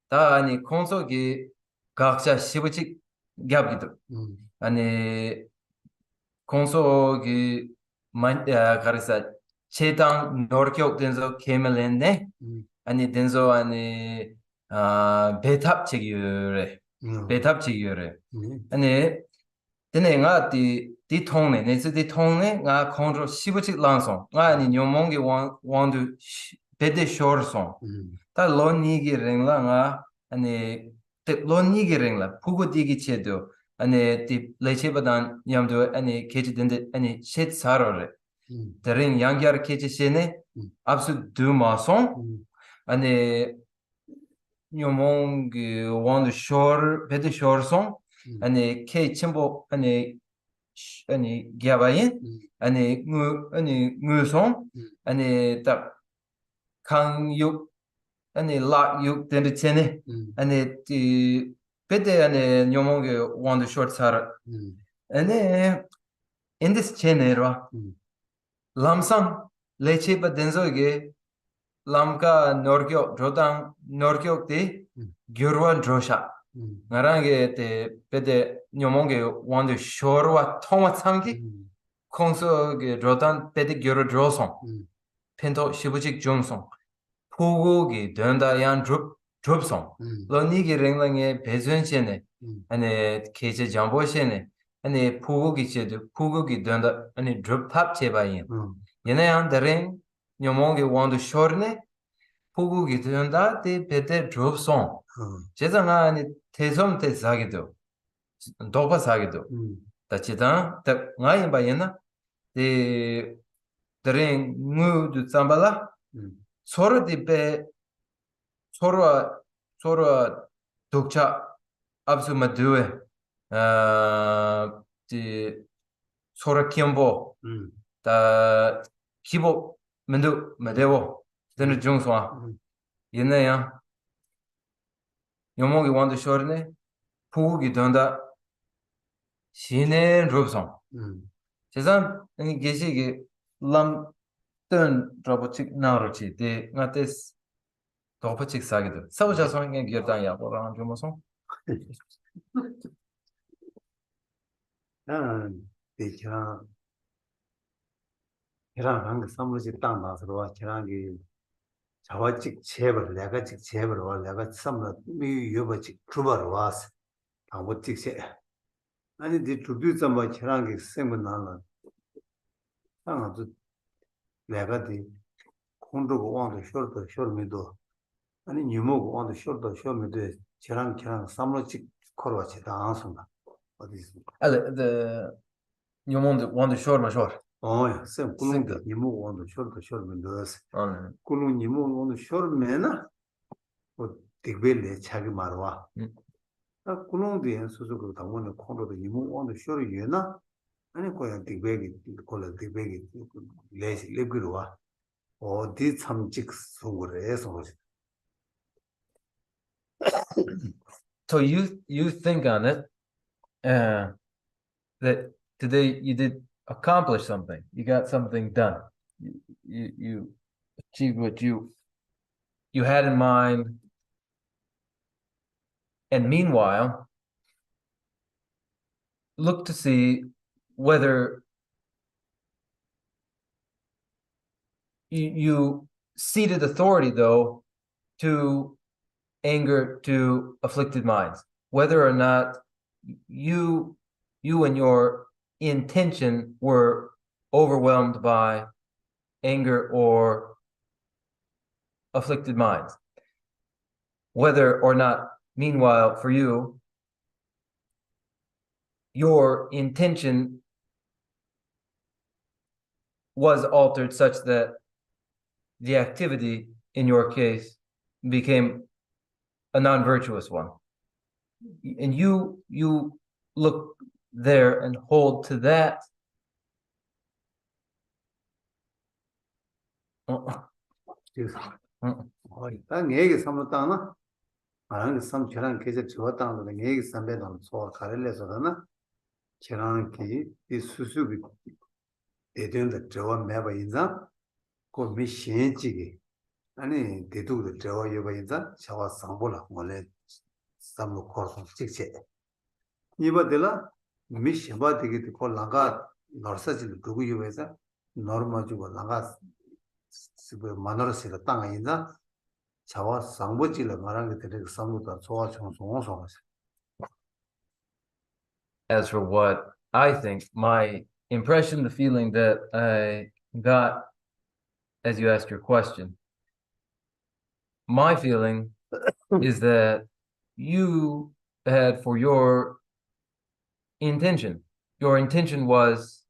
ta ani konso gi 각자 시부직 갭기도 아니 konso gi man 가르사 체당 노력 된서 케멜렌네 아니 된서 아니 배탑 체기래 배탑 체기래 아니 되네가 디 통네 내스 디 통네 가 컨트롤 시부직 란송 아니 뇨몽게 원두 베데 쇼르송 다 로니기 랭라가 아니 론니기 랭라 푸고디기 체도 아니 디 레체바단 냠도 아니 케지된데 아니 셋 사로래 다른 양기ar 케지세네 압수 두마송 아니 뇨몽기 원드 쇼르 베데 쇼르송 아니 케 첨보 아니 기아바인 아니 무송 아니 딱 강육 아니 락육 된데 체네 아니 디 베데 아니 뇨몽기 원드 쇼르 사라 아니 in this 체네로 lamsang lechepa denzoge lamka norgyo drodang norgyo te gyurwa drosha ngarange te pede nyomonge wande shorwa thongwa samgi kongso ge drodan pede gyuro drosong pento shibujik jomsong pogo ge denda yan drupsong loni ge renglange bezwenchene ane keje jamboshene 아니 포고기 제도 포고기 된다 아니 드롭탑 제바인 얘네한 다른 녀몽게 원도 쇼르네 포고기 된다 데 베데 드롭송 제자가 아니 대섬 사기도 도바 사기도 다치다 다 나이 바이나 데 다른 무드 삼발라 서로 디베 서로 독자 압수 마두에 지 서로 키엄보 다 기보 mendu medewo tene jungswa yene yomogi wandu shorne pugi donda shine robson 제가 이 계시기 람던 로보틱 나로치 데 나테스 로보틱 사기도 사우자선 게 기억다야 뭐라 좀 무슨 대체랑 계란 한그 선물지 딱 나서로 계란이 자와직 제벌 내가 직 제벌 와 내가 선물 미 유버직 주벌 와서 아무 직세 아니 네 두두 좀 계란이 생문 나는 상아도 내가 네 공도고 왕도 쇼도 쇼미도 아니 유모고 왕도 쇼도 쇼미도 계란 선물직 걸어와치 다 안선다 어디 있어 the 요몬도 short short 야, 쌤 꿀lun데 니모 원도 쇼도 쇼르면도스. 꿀lun 니모 원도 쇼르면나 뭐 되게래 자기 말와. 아 꿀lun데 소소도 당원의 콘도도 니모 원도 쇼르이나 아니 거야 되게기 콜라 되게기 레시 레그로와. 어디 참직 송거래 해서 so you think on it that today you did accomplish something, you got something done, you achieved what you had in mind, and meanwhile look to see whether you ceded authority though to anger to afflicted minds, whether or not you and your intention were overwhelmed by anger or afflicted minds, whether or not meanwhile for you your intention was altered such that the activity in your case became a non-virtuous one, and you look there and hold to that. 딱 얘기 삼았다나 아랑 삼 계란 계절 좋았다는 거 얘기 삼배도 소 가rel에서나 계란기 이 수수비 대된다 저와 매바 인자 그 미신지기 아니 대두도 저와 여바 인자 샤와 상보라 원래 삼로 코스 직체 이바들라 미신바 되게 그 나가 너서질 두고 요에서 노르마 주고 나가 그 만으로서 땅에 있나 자와 상보질을 말한 게 되게 상보다 좋아 좀 As for what I think, my impression, the feeling that I got as you asked your question, my feeling is that you had for your intention was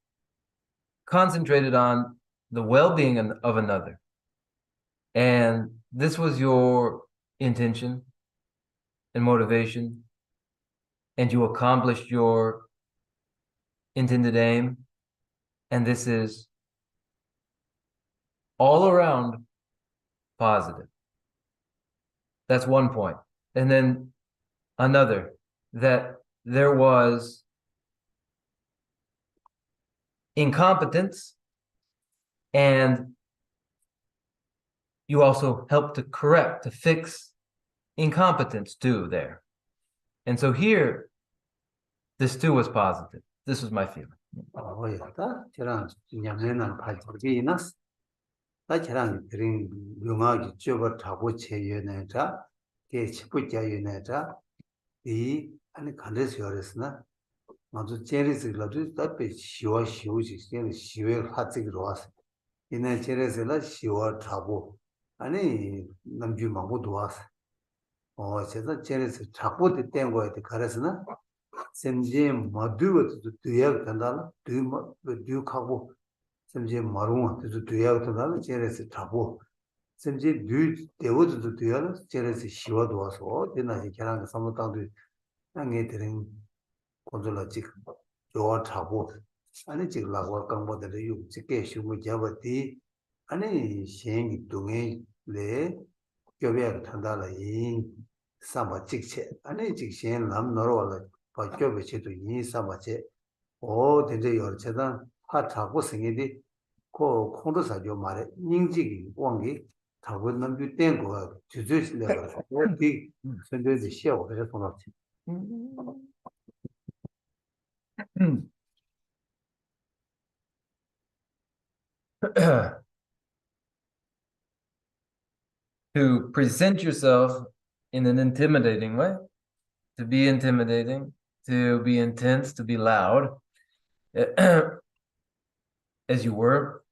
concentrated on the well-being of another. And this was your intention and motivation, and you accomplished your intended aim, and this is all around positive. That's one point. And then another, that there was incompetence, and you also helped to correct, to fix incompetence too there. And so here, this too was positive. This was my feeling. 다 저랑 냠내는 발전기나스 다 저랑 드린 용하기 좁어 타고 체연에다 게 치부자연에다 이 아니 간데스 요랬으나 아주 제리스라도 답에 시와 시우지 제리 시외 하지기로 왔어 이내 제리스라 시와 타고 아니 남주망고도 왔어 제가 제리스 타고 된 거에 가르스나 semje madhu to tuya kandala du kabu semje maruma to tuya kandala chere se tabo 샘지 류 대우도 되어 제레스 시와도 와서 되나지 계란 삼도당도 땅에 들은 콘솔라직 요 타고 아니 지금 라고 강보들 요 직계 쉬고 잡았디 아니 시행이 동에 내 교배를 탄다라 이 삼바 직체 아니 직신 남 너로라 바교배 제도 이 삼바체 오 된제 열체다 파 타고 생이디 고 콘도사죠 말에 닝지기 왕기 타고 남주 된 거가 주주실래가 어디 선대지 시하고 그래서 통합지 To present yourself in an intimidating way, to be intimidating, to be intense, to be loud, as you were.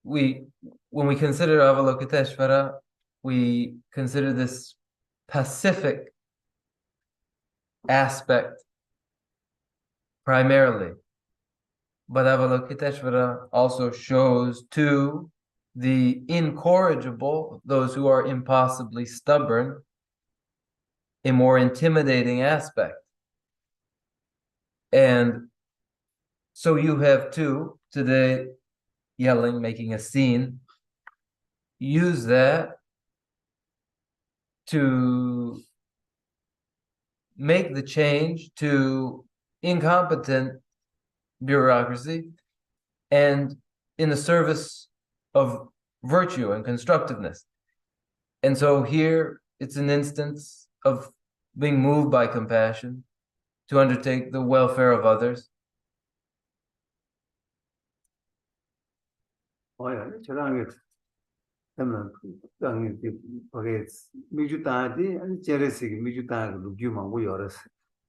When we consider Avalokiteshvara, we consider this pacific aspect primarily. But Avalokiteshvara also shows to the incorrigible, those who are impossibly stubborn, a more intimidating aspect. And so you have two today yelling, making a scene. Use that to make the change to incompetent bureaucracy and in the service of virtue and constructiveness. And so here it's an instance of being moved by compassion to undertake the welfare of others. 저랑에 때문에 땅에 거기에 미주다디 아니 제레스기 미주다가 루규만 고 열었어.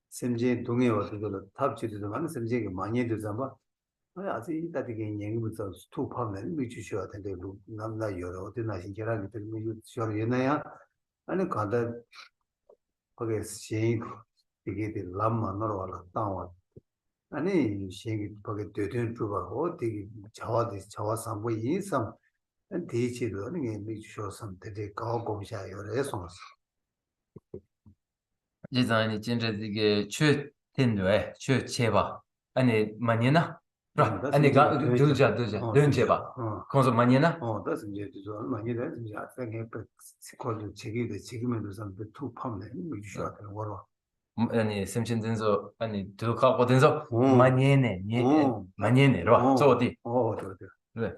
샘제 동에 와서도 탑지도 많은 샘제가 많이 되잖아. 아직 이따디게 얘기부터 스톱하면 미주셔야 되는데 남나 열어 어디나 신기하게 들 미주 쉬어 얘나야 아니 가다 거기에 신 이게 람만으로 와라 땅와 아니 신기 거기 되든 주고 되게 자와 상부 인상 대체도 아니 미주셔 상태에 가고 요래서 지자니 진짜되게 최된도에 최체바 아니 마니나 아니 가 두자 던제바 그래서 마니나 that's 이제 저 많이 돼 이제 생에 스콜도 책이도 지금에도 상대 투 팜네 미주셔 되는 거로 아니 샘친든서 아니 들어가거든서 마니네 마니네로 저디 그래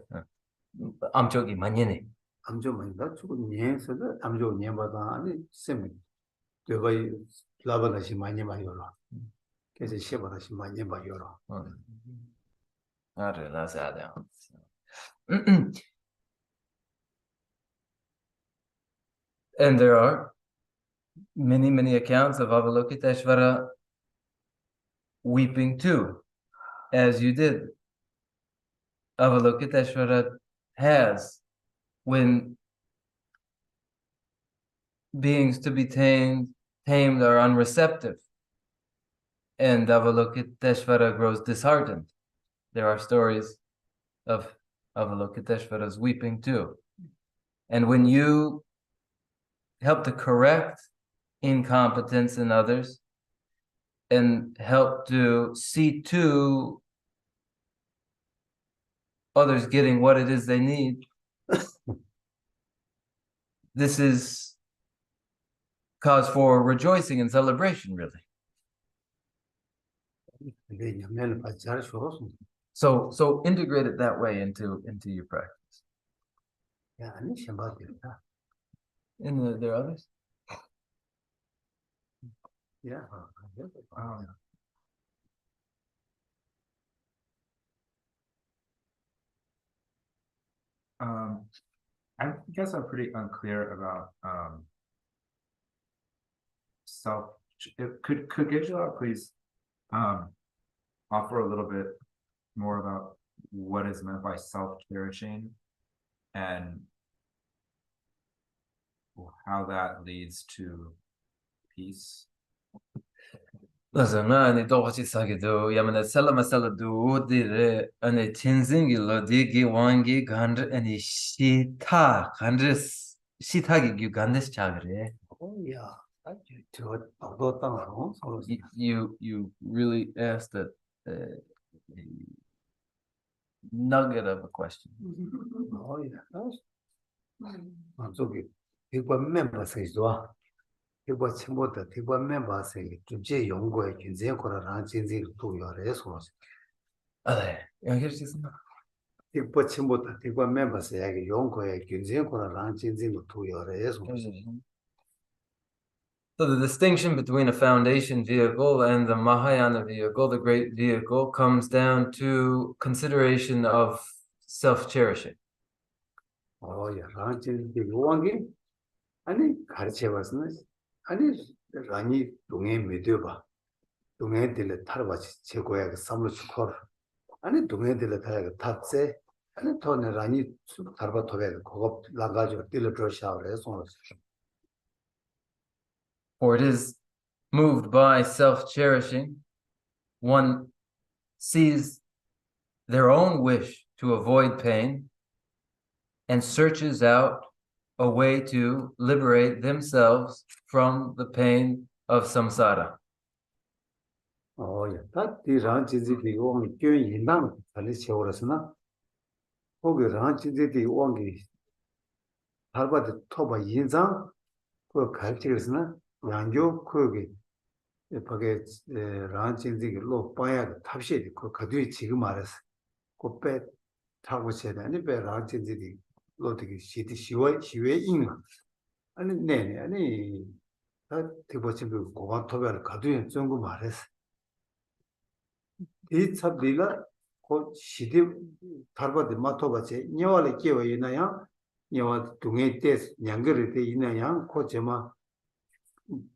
암쪽이 마니네 암조 많이 나 조금 예서도 암조 예바다 아니 셈 되가 라바다시 많이 요라 그래서 시바다시 많이 요라 relazada. And there are many accounts of Avalokiteshvara weeping too, as you did. Avalokiteshvara has, when beings to be tamed are unreceptive, and Avalokiteshvara grows disheartened. There are stories of Avalokiteshvara's weeping too. And when you help to correct incompetence in others and help to see to others getting what it is they need, this is cause for rejoicing and celebration, really. So integrate it that way into your practice. And there are others? Yeah. I guess I'm pretty unclear about self. Could Gejala please offer a little bit more about what is meant by self-cherishing and how that leads to peace? Listen, ani dochi sagido, yamane selama seladu, dire, ani chinzingi lo digi wangi gandre, ani shitagi gyu gandes chagre. 야, 저 너도 땅으로 서로 You really asked a nugget of a question. 야, 저기 이거 멤버스 있어. 이거 친구들 이거 멤버스 주제 연구에 굉장히 거라랑 진짜 또 열어서 여기 있습니다. 이거 친구들 이거 멤버스에게 연구에 굉장히 거라랑 진짜 또 열어서 So the distinction between a foundation vehicle and the Mahayana vehicle, the great vehicle, comes down to consideration of self-cherishing. 야, 랑 진짜 요한게 아니 가르쳐 봤으면 아니 라니 동에 믿어 봐. 동해들을 타러바치 제고야 그 삼로 축허 아니 동해들을 타야 탑세 아니 토네 라니 타러바 토베 그거 나가지고 딜러 드셔를 해서 For it is moved by self-cherishing, one sees their own wish to avoid pain and searches out a way to liberate themselves from the pain of samsara. 야, 다디 란치지기 오기 교인 인당 달리 세월었으나 거기 란치지기 오기 할바드 토바 인상 그 갈치였으나 양교 거기 거기 란치지기 로 빠야 탑시 그 가두이 지금 말했어 그배 타고 쳐야 되니 배 란치지기 로되게 시외 인가 아니 네네 아니 다 대보침 그 고관 토바를 가두이 정도 말했어 이 찹리가 고 시디 탈바데 마토바체 녀와를 끼워 있나야 녀와 동에 때 양거를 때 있나야 고제마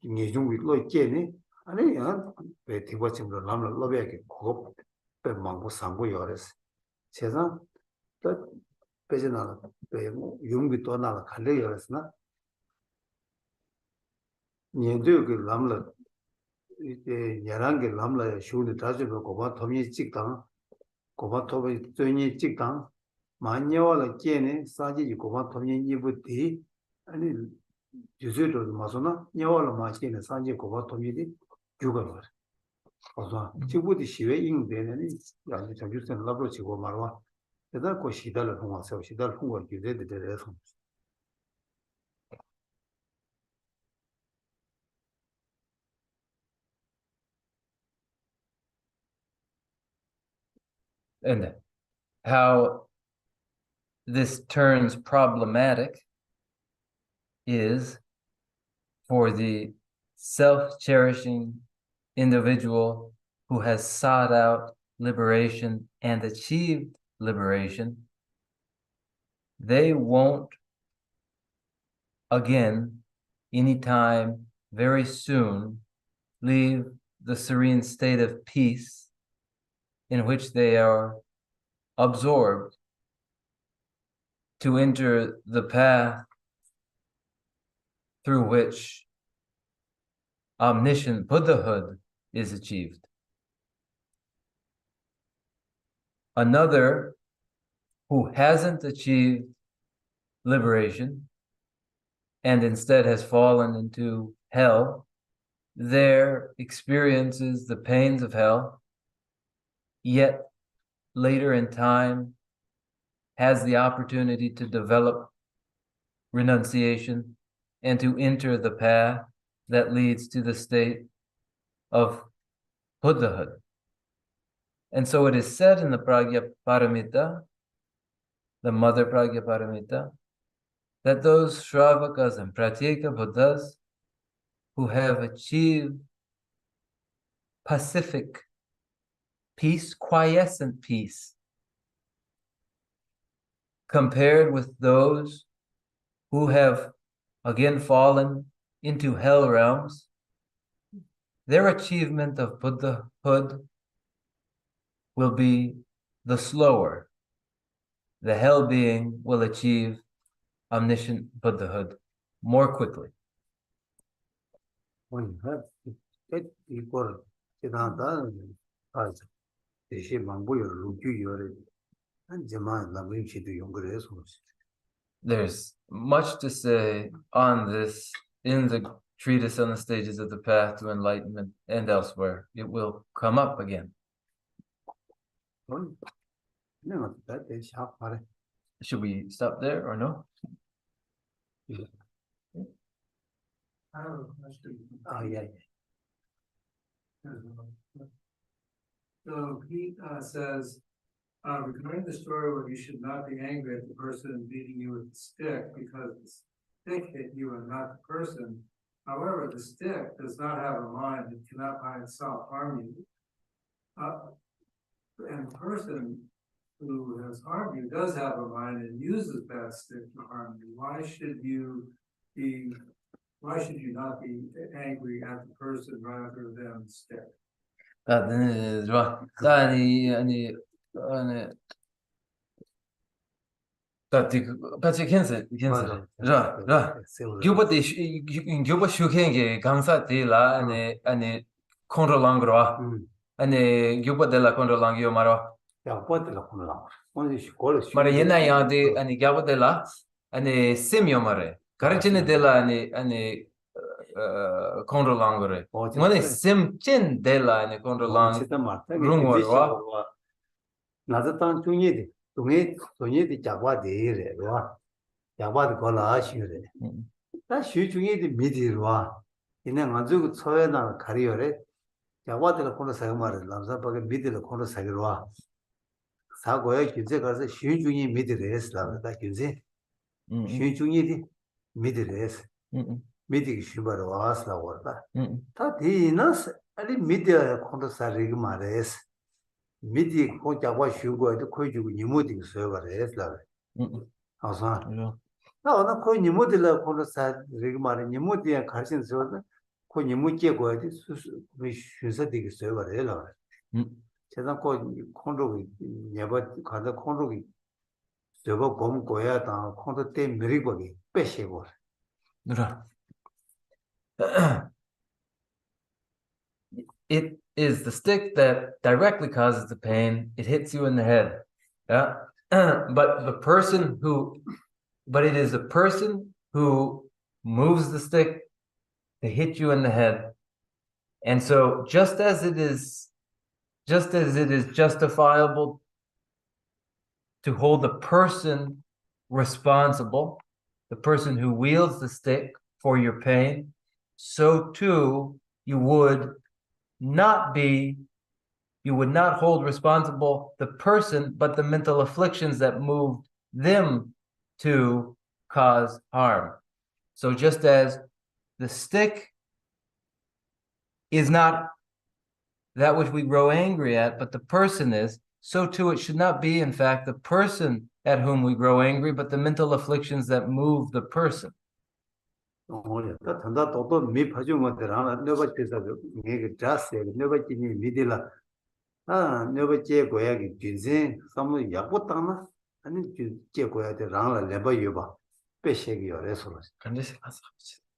예중이 로 끼네 아니야 배 대보침으로 남을 로베게 고급 배 망고 상고 열었어 세상 또 배전하는 배 용기 또 나가 갈래 열었으나 얘도 그 남을 이제 야랑게 남라야 쇼를 다지고 고바 토미 찍당 고바 토비 쪼니 찍당 만녀와라 깨네 사지 고바 토미 이부디 아니 주제도 마소나 녀와라 마치네 사지 고바 토미디 죽어버 어서 지부디 시외 인되네 야지 자주선 라브로 치고 말와 대다 고 시달을 통해서 시달 통과 기대돼 돼서 And how this turns problematic is for the self-cherishing individual who has sought out liberation and achieved liberation. They won't, again, anytime very soon, leave the serene state of peace in which they are absorbed to enter the path through which omniscient Buddhahood is achieved. Another who hasn't achieved liberation and instead has fallen into hell, there experiences the pains of hell, yet later in time has the opportunity to develop renunciation and to enter the path that leads to the state of Buddhahood. And so it is said in the Pragya Paramita, the mother Pragya Paramita, that those Shravakas and Pratyeka Buddhas who have achieved pacific peace, quiescent peace, compared with those who have again fallen into hell realms, their achievement of Buddhahood will be the slower. The hell being will achieve omniscient Buddhahood more quickly. 이걸 지나다 아주 대시 망보여 루규여를 한 제만 남임시도 연구해서 There's much to say on this in the treatise on the stages of the path to enlightenment and elsewhere. It will come up again. 내가 그때 샵 말해 Should we stop there or no? 예. So he says, regarding the story where you should not be angry at the person beating you with a stick because the stick hit you and not the person. However, the stick does not have a mind and cannot by itself harm you. And the person who has harmed you does have a mind and uses that stick to harm you. Why should you not be angry at the person rather than the stick? 좋아. 아니 같이 캔슬. 라. 교보 슈켄게 강사들라 아니 컨트롤랑그로. 아니 교보들라 컨트롤랑기요 말어. 야, 버들라 코노라. 오늘 시골에 말에 옛날에 아니 교보들라 아니 세미오 말에. 가르치네들라 아니 controlangore. Mane semchen dela ne controlang rungwa. 나자탄 중에디 동해디 자과데래 와. 자과도 걸라 아시래. 다 시중에디 미디와. 이내 가지고 처에나 가리어래. 자과들 코너 사용말을 남자밖에 미디를 코너 사기로와. 사고에 규제 가서 시중에 미디를 했다다 규제. 시중에디 미디를 했어. 미디기 슈바로 와스라 왔다. 다 디나스 아니 미디어 콘도사리기 말레스. 미디 고자와 슈고에도 코이주고 니모디 서버레스라. 아사. 나나 코이 니모디라 콘도사리기 말레 니모디야 가르친 서버 코 니모께 고에도 수수 슈사디기 서버레라. 제가 코 콘도기 네버 가다 콘도기 저거 곰 고야다 콘도 때 미리고기 빼시고. 누라. It is the stick that directly causes the pain. It hits you in the head. Yeah. But it is the person who moves the stick to hit you in the head. And so just as it is justifiable to hold the person responsible, the person who wields the stick for your pain, so too you would not hold responsible the person, but the mental afflictions that moved them to cause harm. So just as the stick is not that which we grow angry at, but the person is, so too it should not be, in fact, the person at whom we grow angry, but the mental afflictions that move the person. 다 단다 또또 미 파주면들 하나 너가 뜻하고 이게 자세 너가 지니 미딜라 너가 제 고야기 진생 삼로 약보 땅나 아니 제 고야데 랑라 레바 여바 빼시기 요래서 간데스 가서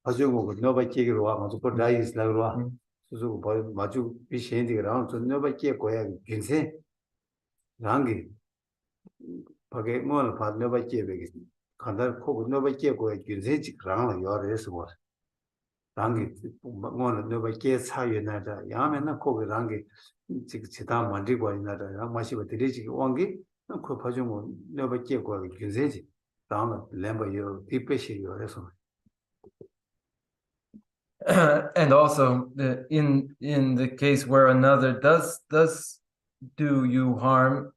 파주고 너가 제기로 와 가지고 그 다이스라고 와 수수 마주 비신디랑 저 너가 제 고야기 진생 랑기 밖에 뭘 받너가 제베기 간다 코고 너밖에 고에 균세지 그러나 요래서 뭐 랑기 뭐는 너밖에 차이나다 야면은 코고 랑기 지금 지다 만들고 있나다 마시고 드리지 왕기 그 파종 너밖에 고에 균세지 다음 램버요 디페시 요래서 and also in the case where another does do you harm,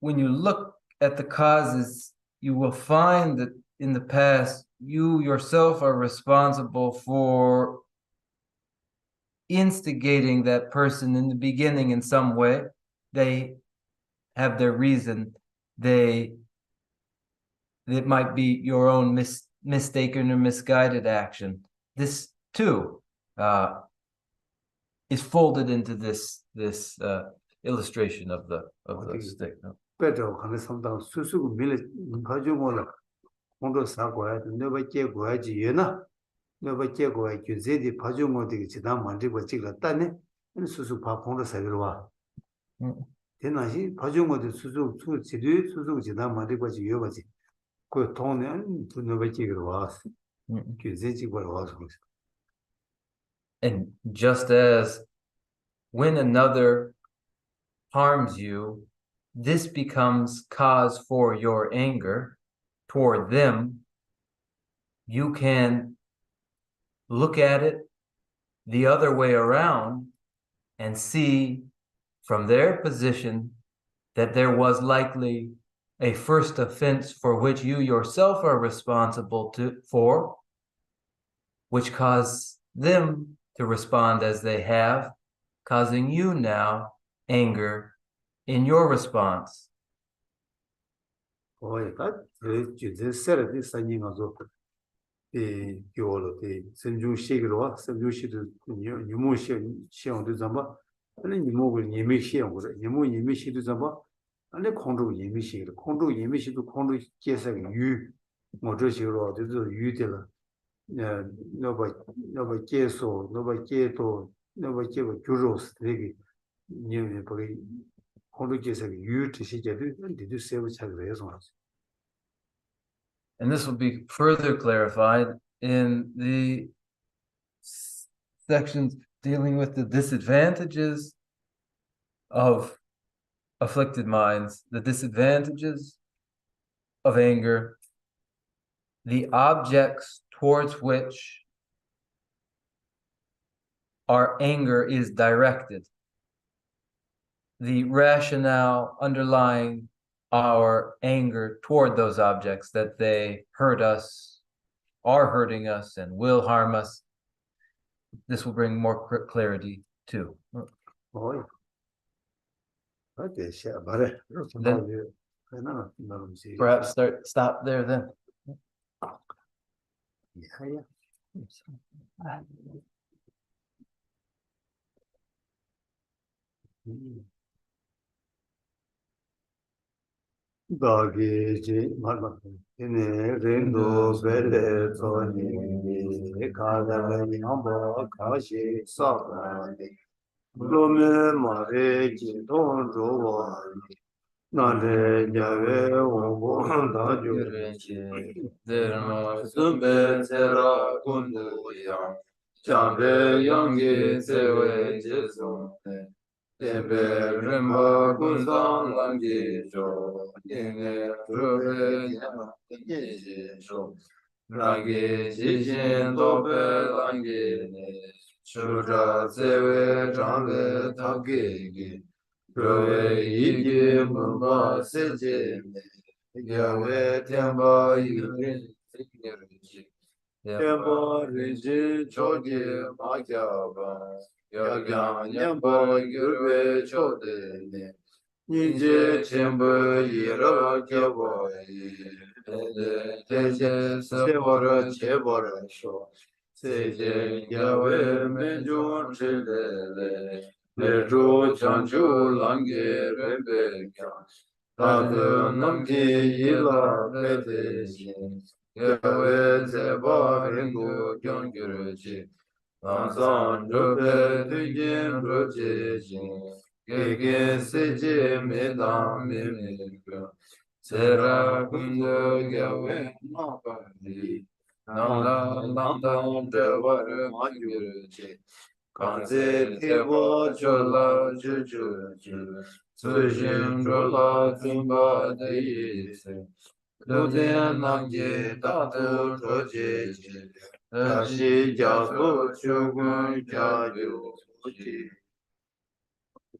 when you look at the causes, you will find that in the past, you yourself are responsible for instigating that person in the beginning in some way. They have their reason. It might be your own mistaken or misguided action. This too is folded into this illustration of the stick. No? 빼도 가는 상당 수수고 밀 가지고는 공도 사고야 너밖에 고야지 얘나 너밖에 고야 규제디 파종어 되게 지다 만들고 찍었다네 수수 바풍도 사기로와. 음. 대나시 바중어도 수수 지도 수수 지나 만들고지 이어가지. 그 돈은 분노받기로 와. 규제지 걸 와서. And just as when another harms you, this becomes cause for your anger toward them, you can look at it the other way around and see from their position that there was likely a first offense for which you yourself are responsible for, which caused them to respond as they have, causing you now anger in your response. 다 규제 세르디 산이가서 교로 선주시기로 와. 선주시도 유무시 시험도 잡아. 아니 유무를 예미 시험 그래. 유무 예미 시도 잡아. 아니 공도 예미 시기로. 공도 예미 시도 공도 계속 유 뭐저시로就是유的了. 너버 계속 너버 계도 너버 계고 주로스 되게 님 거기 공도 계속 유 드시게도 근데도 세부 찾아서 And this will be further clarified in the sections dealing with the disadvantages of afflicted minds, the disadvantages of anger, the objects towards which our anger is directed, the rationale underlying our anger toward those objects, that they hurt us, are hurting us, and will harm us. This will bring more clarity too. Oi. Okay, share, but Perhaps stop there then. yeah. Dagi marma ine rendo bele toni kada yamba kashi sakani lome mare ji don rowa nande jave wongo da ju Dharma sumbe sera kundu yang chambe yangi sewe jesu tembe rimba kunzang langi jo yenge rube nyama yengi jo rangi jishin tope langi ne chura sewe changle taki gi rove igi mumba seje ne Yahweh Temba Yirin Sikirji Temba Riji Choji Magyaba Yagyan Nyamba Yurve Chodene Nije Chemba Yira Kyawayi Teje Sabora Chebora Sho Seje Yahweh Menjun Chilele Lejo Chanchu Lange Rebekya Tadu namki yila bedeshin, Yahweh zeba ringu gyongyurji, Lansan rupe tugin rujijin, Gegen seji medam mimikyo, Sera kundu Yahweh mabali, Nanda nanda devar magyurji, Kanze tebo chola jujuju, Sujin rola tumba deise, Luden namje tatu rojeji, Tashi jasu chugun kyayu uji.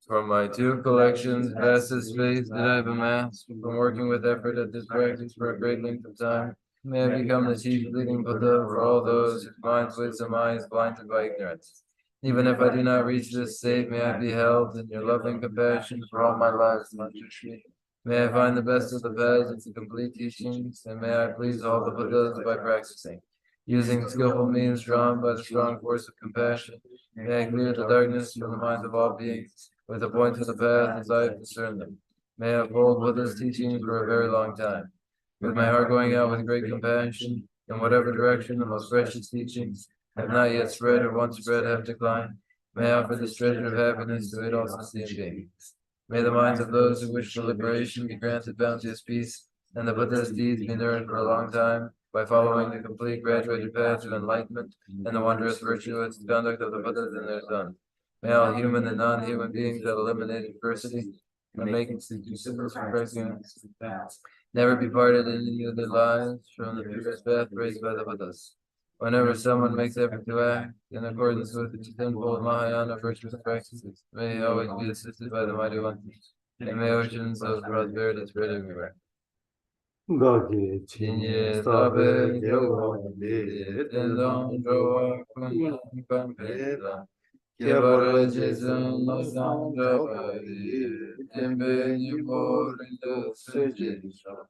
From my two collections, vast as space that I've amassed, from working with effort at this practice for a great length of time, may I become the chief leading Buddha for all those whose minds' wisdom eye is blinded by ignorance. Even if I do not reach this state, may I be held in your loving compassion for all my lives. May I find the best of the paths and complete teachings, and may I please all the Buddhas by practicing. Using skillful means drawn by the strong force of compassion, may I clear the darkness from the minds of all beings, with a point to the path as I have discerned them. May I uphold Buddha's teachings for a very long time. With my heart going out with great compassion, in whatever direction the most precious teachings have not yet spread or once spread have declined, May I offer this treasure of happiness to aid all sentient beings. May the minds of those who wish for liberation be granted bounteous peace, and the Buddha's deeds be nourished for a long time by following the complete graduated path of enlightenment and the wondrous virtuous conduct of the Buddhas and their sons. May all human and non-human beings that eliminate adversity and make considerable progression never be parted in any of their lives from the purest path raised by the Buddhas. Whenever someone makes effort to act in accordance with the tenfold Mahayana virtuous practices, may he always be assisted by the mighty ones, and may oceans of prosperity spread everywhere. 가게 진예 진예 사베 사베 개원데 개원데 텐동 조와 kunkan peta 개발의 개발의 재산 재산 노상 노상 자바리 자바리 템베니 모르도 세지사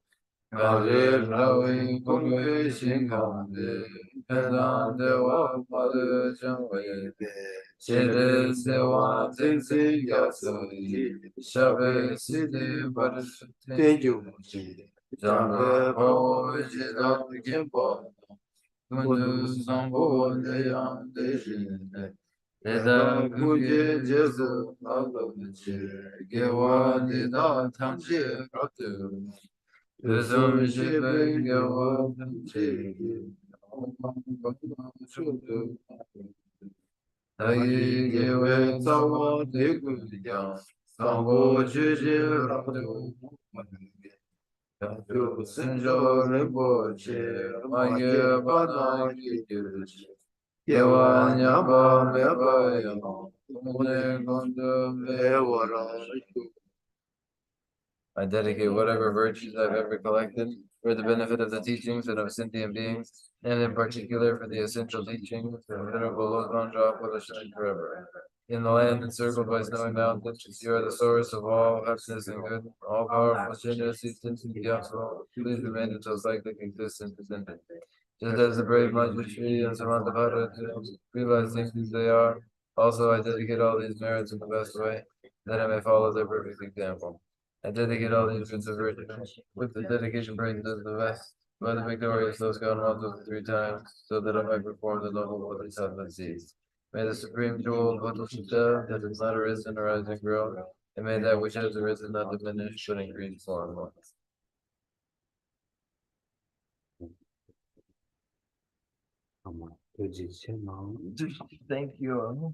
가게 가제 라위 라위 공회 공회 신강대 신강데 해난대와 파드 정웨 제대 세와 생생 약속이 샤베 시대 바르스 대주지 장가 보지다 김보 군두 상보 내양 대신에 내다 그게 제수 나도지 개와디다 탐지 같은 그손시베 개와 탐지 나이 개외 사와 대구장 상보 주지라도 그 순조를 보지 마게 바나기 들지 예와냐 바메바요 오늘 건도 매워라. I dedicate whatever virtues I've ever collected for the benefit of the teachings and of sentient beings, and in particular for the essential teachings of Venerable Lodron Drapa shine forever. In the land encircled by snowy mountains, you are the source of all happiness and good, all powerful, generous, sentient, Gyatso. Please remain until cyclic existence is ended. Just as the brave Manjushri and Samantapata realize things as they are, also I dedicate all these merits in the best way, that I may follow their perfect example. I dedicate all these goods of virtue with the dedication praised as the best by the victorious those gone once over 3 times, so that I might perform the noble Bodhisattva deeds. May the supreme jewel of Bodhisattva that has not arisen arise and grow, and may that which has arisen not diminish but increase more and more. 아마 되지 제 마음 Thank you.